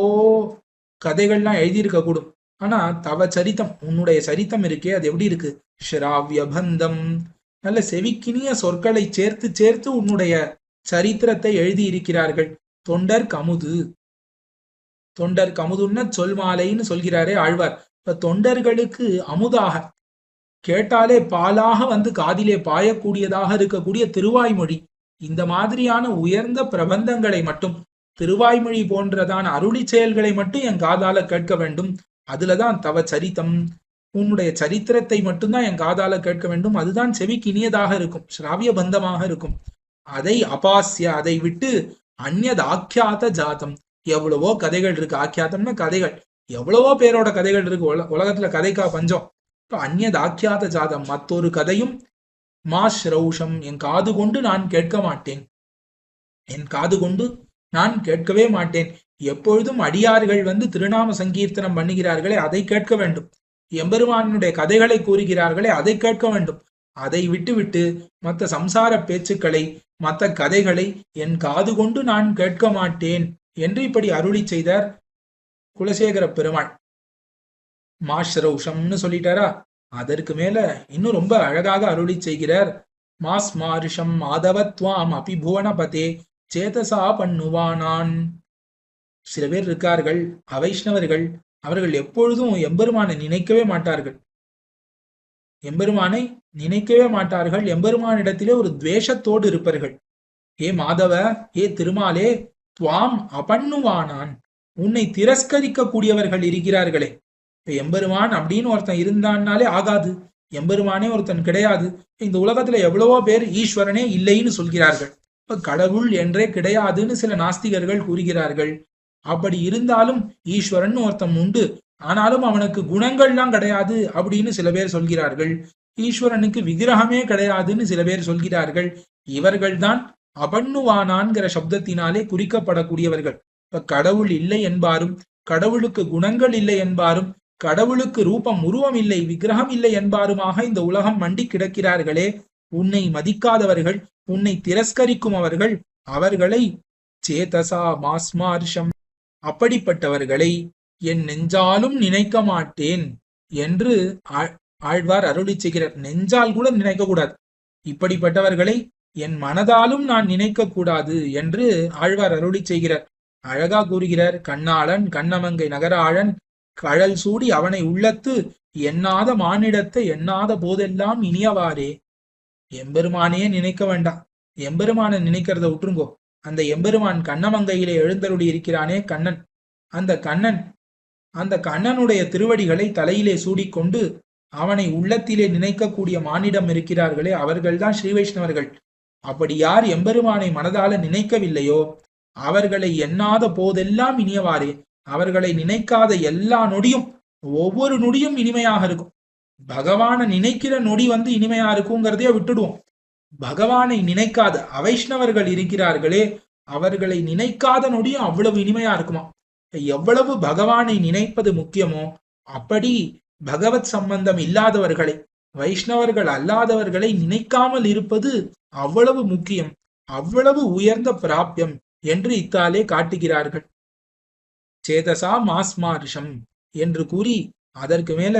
கதைகள்லாம் எழுதியிருக்க கூடும். ஆனா தவ சரித்தம், உன்னுடைய சரித்தம் இருக்கே, அது எப்படி இருக்கு? ஸ்ராவிய பந்தம், நல்ல செவிக்கினிய சொற்களை சேர்த்து சேர்த்து உன்னுடைய சரித்திரத்தை எழுதி இருக்கிறார்கள். தொண்டர் கமுது, தொண்டர் கமுதுன்னா சொல் மாலைன்னு சொல்கிறாரே ஆழ்வார். இப்ப தொண்டர்களுக்கு அமுதாக, கேட்டாலே பாலாக வந்து காதிலே பாயக்கூடியதாக இருக்கக்கூடிய திருவாய்மொழி, இந்த மாதிரியான உயர்ந்த பிரபந்தங்களை மட்டும், திருவாய்மொழி போன்றதான அருளி செயல்களை மட்டும் என் காதால கேட்க வேண்டும். அதுலதான் தவ சரித்தம், உன்னுடைய சரித்திரத்தை மட்டும்தான் என் காதால கேட்க வேண்டும். அதுதான் செவிக்கு இனியதாக இருக்கும், ஸ்ராவிய பந்தமாக இருக்கும். அதை அபாசிய, அதை விட்டு அந்நத் ஆக்கியாத ஜாதம், எவ்வளவோ கதைகள் இருக்கு. ஆக்கியாத்தம்னா கதைகள், எவ்வளவோ பேரோட கதைகள் இருக்கு. உலகத்துல கதைக்கா பஞ்சம். இப்ப அந்நத் ஆக்கியாத ஜாதம், மற்றொரு கதையும் மா ஸ்ரௌஷம், என் காது கொண்டு நான் கேட்க மாட்டேன். என் காது கொண்டு நான் கேட்கவே மாட்டேன். எப்பொழுதும் அடியார்கள் வந்து திருநாம சங்கீர்த்தனம் பண்ணுகிறார்களே, அதை கேட்க வேண்டும். எம்பெருமானுடைய கதைகளை கூறுகிறார்களே, அதை கேட்க வேண்டும். அதை விட்டுவிட்டு மற்ற சம்சார பேச்சுக்களை, மற்ற கதைகளை என் காது கொண்டு நான் கேட்க மாட்டேன் என்று இப்படி அருளி செய்தார் குலசேகர பெருமாள். மாஸ்ரௌஷம்னு சொல்லிட்டாரா? அதற்கு மேல இன்னும் ரொம்ப அழகாக அருளி செய்கிறார். மாஸ் மாரிஷம் மாதவத்வாம் அபிபுவனபதே சேதசா பண்ணுவானான். சில பேர் இருக்கார்கள், அவைஷ்ணவர்கள், அவர்கள் எப்பொழுதும் எம்பெருமானை நினைக்கவே மாட்டார்கள். எம்பெருமானை நினைக்கவே மாட்டார்கள். எம்பெருமானிடத்திலே ஒரு துவேஷத்தோடு இருப்பார்கள். ஏ மாதவ, ஏ திருமாலே, துவாம் அபண்ணுவானான், உன்னை திரஸ்கரிக்க கூடியவர்கள் இருக்கிறார்களே. இப்ப எம்பெருமான் அப்படின்னு ஒருத்தன் இருந்தான்னாலே ஆகாது, எம்பெருமானே ஒருத்தன் கிடையாது. இந்த உலகத்துல எவ்வளவோ பேர் ஈஸ்வரனே இல்லைன்னு சொல்கிறார்கள். இப்ப கடவுள் என்றே கிடையாதுன்னு சில நாஸ்திகர்கள் கூறுகிறார்கள். அப்படி இருந்தாலும் ஈஸ்வரன் ஒருத்தன் உண்டு, ஆனாலும் அவனுக்கு குணங்கள்லாம் கிடையாது அப்படின்னு சில பேர் சொல்கிறார்கள். ஈஸ்வரனுக்கு விக்கிரகமே கிடையாதுன்னு சில பேர் சொல்கிறார்கள். இவர்கள்தான் அபண்ணுவானான்கிற சப்தத்தினாலே குறிக்கப்படக்கூடியவர்கள். இப்ப கடவுள் இல்லை என்பாரும், கடவுளுக்கு குணங்கள் இல்லை என்பாரும், கடவுளுக்கு ரூபம் உருவம் இல்லை விக்கிரகம் இல்லை என்பாருமாக இந்த உலகம் மண்டி கிடக்கிறார்களே. உன்னை மதிக்காதவர்கள், உன்னை திரஸ்கரிக்கும் அவர்கள், அவர்களை சேதசா மாஸ்மார்ஷம், அப்படிப்பட்டவர்களை என் நெஞ்சாலும் நினைக்க மாட்டேன் என்று ஆழ்வார் அருளி செய்கிறார். நெஞ்சால் கூட நினைக்க கூடாது, இப்படிப்பட்டவர்களை என் மனதாலும் நான் நினைக்க கூடாது என்று ஆழ்வார் அருளி செய்கிறார். அழகா கூறுகிறார். கண்ணாளன் கண்ணமங்கை நகராளன் கழல் சூடி அவனை உள்ளத்து எண்ணாத மானிடத்தை எண்ணாத போதெல்லாம் இனியவாறே. எம்பெருமானையே நினைக்க வேண்டாம், எம்பெருமானை நினைக்கிறத விட்டுருங்கோ. அந்த எம்பெருமான் கண்ணமங்கையிலே எழுந்தருளி இருக்கிறானே கண்ணன், அந்த கண்ணனுடைய திருவடிகளை தலையிலே சூடிக்கொண்டு அவனை உள்ளத்திலே நினைக்கக்கூடிய மானிடம் இருக்கிறார்களே, அவர்கள்தான் ஸ்ரீ வைஷ்ணவர்கள். அப்படி யார் எம்பெருமானை மனதால நினைக்கவில்லையோ அவர்களை எண்ணாத போதெல்லாம் இனியவாறே. அவர்களை நினைக்காத எல்லா நொடியும், ஒவ்வொரு நொடியும் இனிமையாக இருக்கும். பகவானை நினைக்கிற நொடி இனிமையா இருக்குங்கிறதையே விட்டுடுவோம். பகவானை நினைக்காத அவைஷ்ணவர்கள் இருக்கிறார்களே, அவர்களை நினைக்காத நொடியும் அவ்வளவு இனிமையா இருக்குமா. எவ்வளவு பகவானை நினைப்பது முக்கியமோ அப்படி பகவத் சம்பந்தம் இல்லாதவர்களை, வைஷ்ணவர்கள் அல்லாதவர்களை நினைக்காமல் இருப்பது அவ்வளவு முக்கியம், அவ்வளவு உயர்ந்த பிராப்யம் என்று இத்தாலே காட்டுகிறார்கள். சேதசா மாஸ்மார்ஷம் என்று கூறி அதற்கு மேல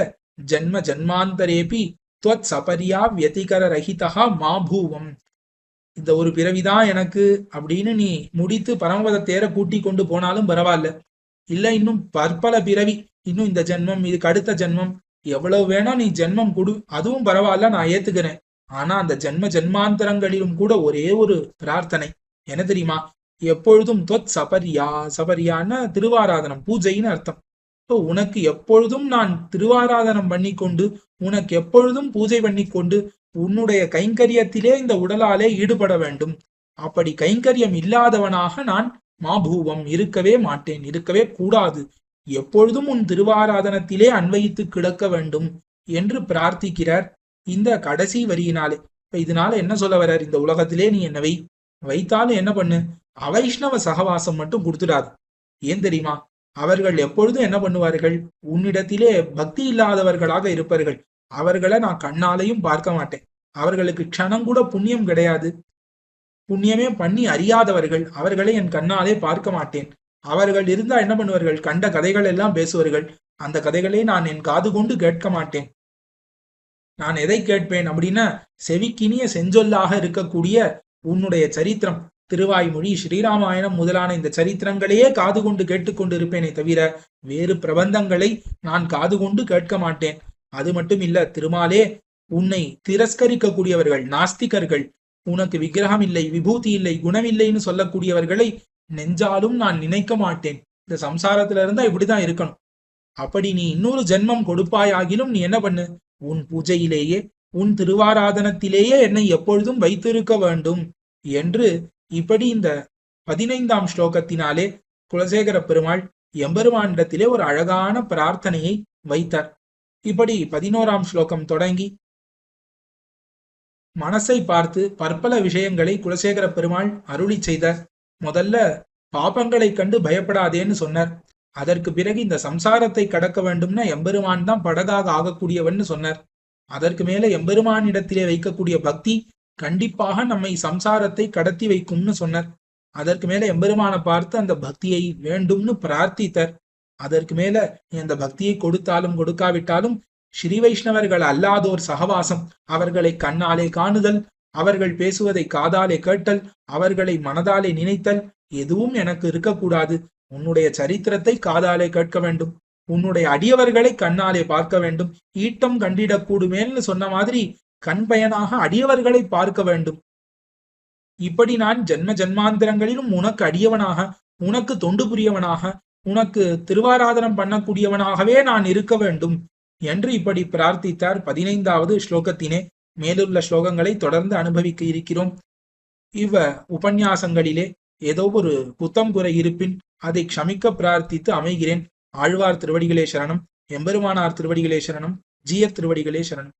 ஜன்ம ஜன்மாந்தரேபி துவத் சபரியா வியதிகர ரஹிதா மாபூவம், இந்த ஒரு பிறவிதான் எனக்கு அப்படின்னு நீ முடித்து பரமபத தேர கூட்டி கொண்டு போனாலும் பரவாயில்ல, இல்ல இன்னும் பற்பல பிறவி, இன்னும் இந்த ஜென்மம் இதுக்கு அடுத்த ஜென்மம் எவ்வளவு வேணா நீ ஜென்மம் கொடு, அதுவும் பரவாயில்ல, நான் ஏத்துக்கிறேன். ஆனா அந்த ஜென்ம ஜென்மாந்தரங்களிலும் கூட ஒரே ஒரு பிரார்த்தனை என்ன தெரியுமா? எப்பொழுதும் தொத் சபரியா, சபரியான திருவாராதனம் பூஜைன்னு அர்த்தம். உனக்கு எப்பொழுதும் நான் திருவாராதனம் பண்ணி கொண்டு, உனக்கு எப்பொழுதும் பூஜை பண்ணி கொண்டு, உன்னுடைய கைங்கரியத்திலே இந்த உடலாலே ஈடுபட வேண்டும். அப்படி கைங்கரியம் இல்லாதவனாக நான் மாபூவம் இருக்கவே மாட்டேன், இருக்கவே கூடாது. எப்பொழுதும் உன் திருவாராதனத்திலே அன்வயித்து கிடக்க வேண்டும் என்று பிரார்த்திக்கிறார் இந்த கடைசி வரியினாலே. இப்ப இதனால என்ன சொல்ல வர்றார்? இந்த உலகத்திலே நீ என்னவை வைத்தாலும் என்ன பண்ணு, அவைஷ்ணவ சகவாசம் மட்டும் கொடுத்துடாது. ஏன் தெரியுமா? அவர்கள் எப்பொழுதும் என்ன பண்ணுவார்கள்? உன்னிடத்திலே பக்தி இல்லாதவர்களாக இருப்பார்கள். அவர்களை நான் கண்ணாலையும் பார்க்க மாட்டேன். அவர்களுக்கு க்ஷணம் கூட புண்ணியம் கிடையாது, புண்ணியமே பண்ணி அறியாதவர்கள். அவர்களை என் கண்ணாலே பார்க்க மாட்டேன். அவர்கள் இருந்தா என்ன பண்ணுவார்கள்? கண்ட கதைகள் எல்லாம் பேசுவார்கள். அந்த கதைகளை நான் என் காது கொண்டு கேட்க மாட்டேன். நான் எதை கேட்பேன் அப்படின்னா, செவிக்கினிய செஞ்சொல்லாக இருக்கக்கூடிய உன்னுடைய சரித்திரம், திருவாய்மொழி, ஸ்ரீராமாயணம் முதலான இந்த சரித்திரங்களையே காது கொண்டு கேட்டுக்கொண்டு இருப்பேனே தவிர வேறு பிரபந்தங்களை நான் காது கொண்டு கேட்க மாட்டேன். அது மட்டும் இல்ல, திருமாலே உன்னை திரஸ்கரிக்கக்கூடியவர்கள் நாஸ்திகர்கள், உனக்கு விக்கிரகம் இல்லை, விபூதி இல்லை, குணம் இல்லைன்னு சொல்லக்கூடியவர்களை நெஞ்சாலும் நான் நினைக்க மாட்டேன். இந்த சம்சாரத்துல இருந்தா இப்படிதான் இருக்கணும். அப்படி நீ இன்னொரு ஜென்மம் கொடுப்பாயாகிலும் நீ என்ன பண்ணு? உன் பூஜையிலேயே, உன் திருவாராதனத்திலேயே என்னை எப்பொழுதும் வைத்திருக்க வேண்டும் என்று இப்படி இந்த 15ஆம் ஸ்லோகத்தினாலே குலசேகர பெருமாள் எம்பெருமானிடத்திலே ஒரு அழகான பிரார்த்தனையை வைத்தார். இப்படி 11ஆம் ஸ்லோகம் தொடங்கி மனசை பார்த்து பற்பல விஷயங்களை குலசேகர பெருமாள் அருளி செய்தார். முதல்ல பாபங்களை கண்டு பயப்படாதேன்னு சொன்னார். அதற்கு பிறகு இந்த சம்சாரத்தை கடக்க வேண்டும்னா எம்பெருமான் தான் படகாக ஆகக்கூடியவன் சொன்னார். அதற்கு மேல எம்பெருமானிடத்திலே வைக்கக்கூடிய பக்தி கண்டிப்பாக நம்மை சம்சாரத்தை கடத்தி வைக்கும்னு சொன்னார். அதற்கு மேல எம்பெருமானை பார்த்து அந்த பக்தியை வேண்டும்னு பிரார்த்தித்தார். அதற்கு மேல அந்த பக்தியை கொடுத்தாலும் கொடுக்காவிட்டாலும் ஸ்ரீ வைஷ்ணவர்கள் அல்லாதோர் சகவாசம், அவர்களை கண்ணாலே காணுதல், அவர்கள் பேசுவதை காதாலே கேட்டல், அவர்களை மனதாலே நினைத்தல் எதுவும் எனக்கு இருக்கக்கூடாது. உன்னுடைய சரித்திரத்தை காதாலே கேட்க வேண்டும், உன்னுடைய அடியவர்களை கண்ணாலே பார்க்க வேண்டும். ஈட்டம் கண்டிடக்கூடுமேன்னு சொன்ன மாதிரி கண் பயனாக அடியவர்களை பார்க்க வேண்டும். இப்படி நான் ஜென்ம ஜென்மாந்திரங்களிலும் உனக்கு அடியவனாக, உனக்கு தொண்டு புரியவனாக, உனக்கு திருவாராதனம் பண்ணக்கூடியவனாகவே நான் இருக்க வேண்டும் என்று இப்படி பிரார்த்தித்தார். 15வது ஸ்லோகத்தினே மேலுள்ள ஸ்லோகங்களை தொடர்ந்து அனுபவிக்க இருக்கிறோம். உபன்யாசங்களிலே ஏதோ ஒரு குத்தம் குறை இருப்பின் அதை க்ஷமிக்க பிரார்த்தித்து அமைகிறேன். ஆழ்வார் திருவடிகளே சரணம், எம்பெருமானார் திருவடிகளே சரணம், ஜீயர் திருவடிகளே சரணம்.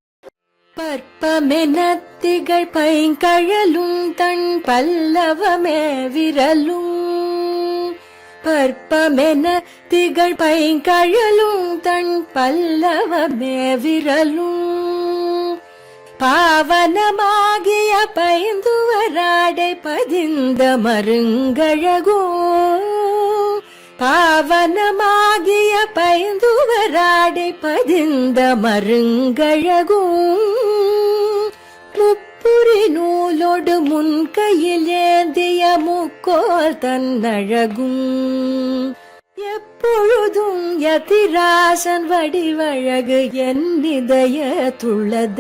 பற்பமெனத்திகள் பைங்கழலும் தன் பல்லவமே விரலும், பற்பமென திகழ் பைங்கழலும் தன் பல்லவமே விரலும், பாவனமாகிய பைந்துவராடை பதிந்த மருங்கழகோ, பாவனமாகிய பைந்துவராடை பதிந்த மருங்கழகோ, முப்புரி நூலோடு முன்கையில் ஏந்திய முக்கோல் தன்னழகும், எப்பொழுதும் யதிராசன் வடிவழகு என் இதயத்துள்ளதால்,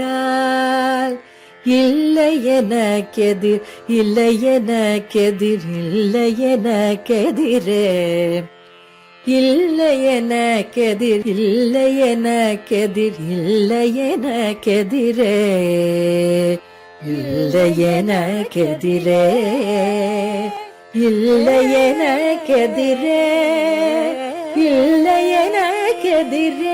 இல்லை எனக்கெதிர், இல்லை எனக்கெதிர், இல்லை எனக்கெதிரே, இல்லை எனக்கெதிர், இல்லை எனக்கெதிர், இல்லை எனக்கெதிரே, இல்லை எனக்கெதிரே, இல்லை எனக்கெதிரே, இல்லை எனக்கெதிரே.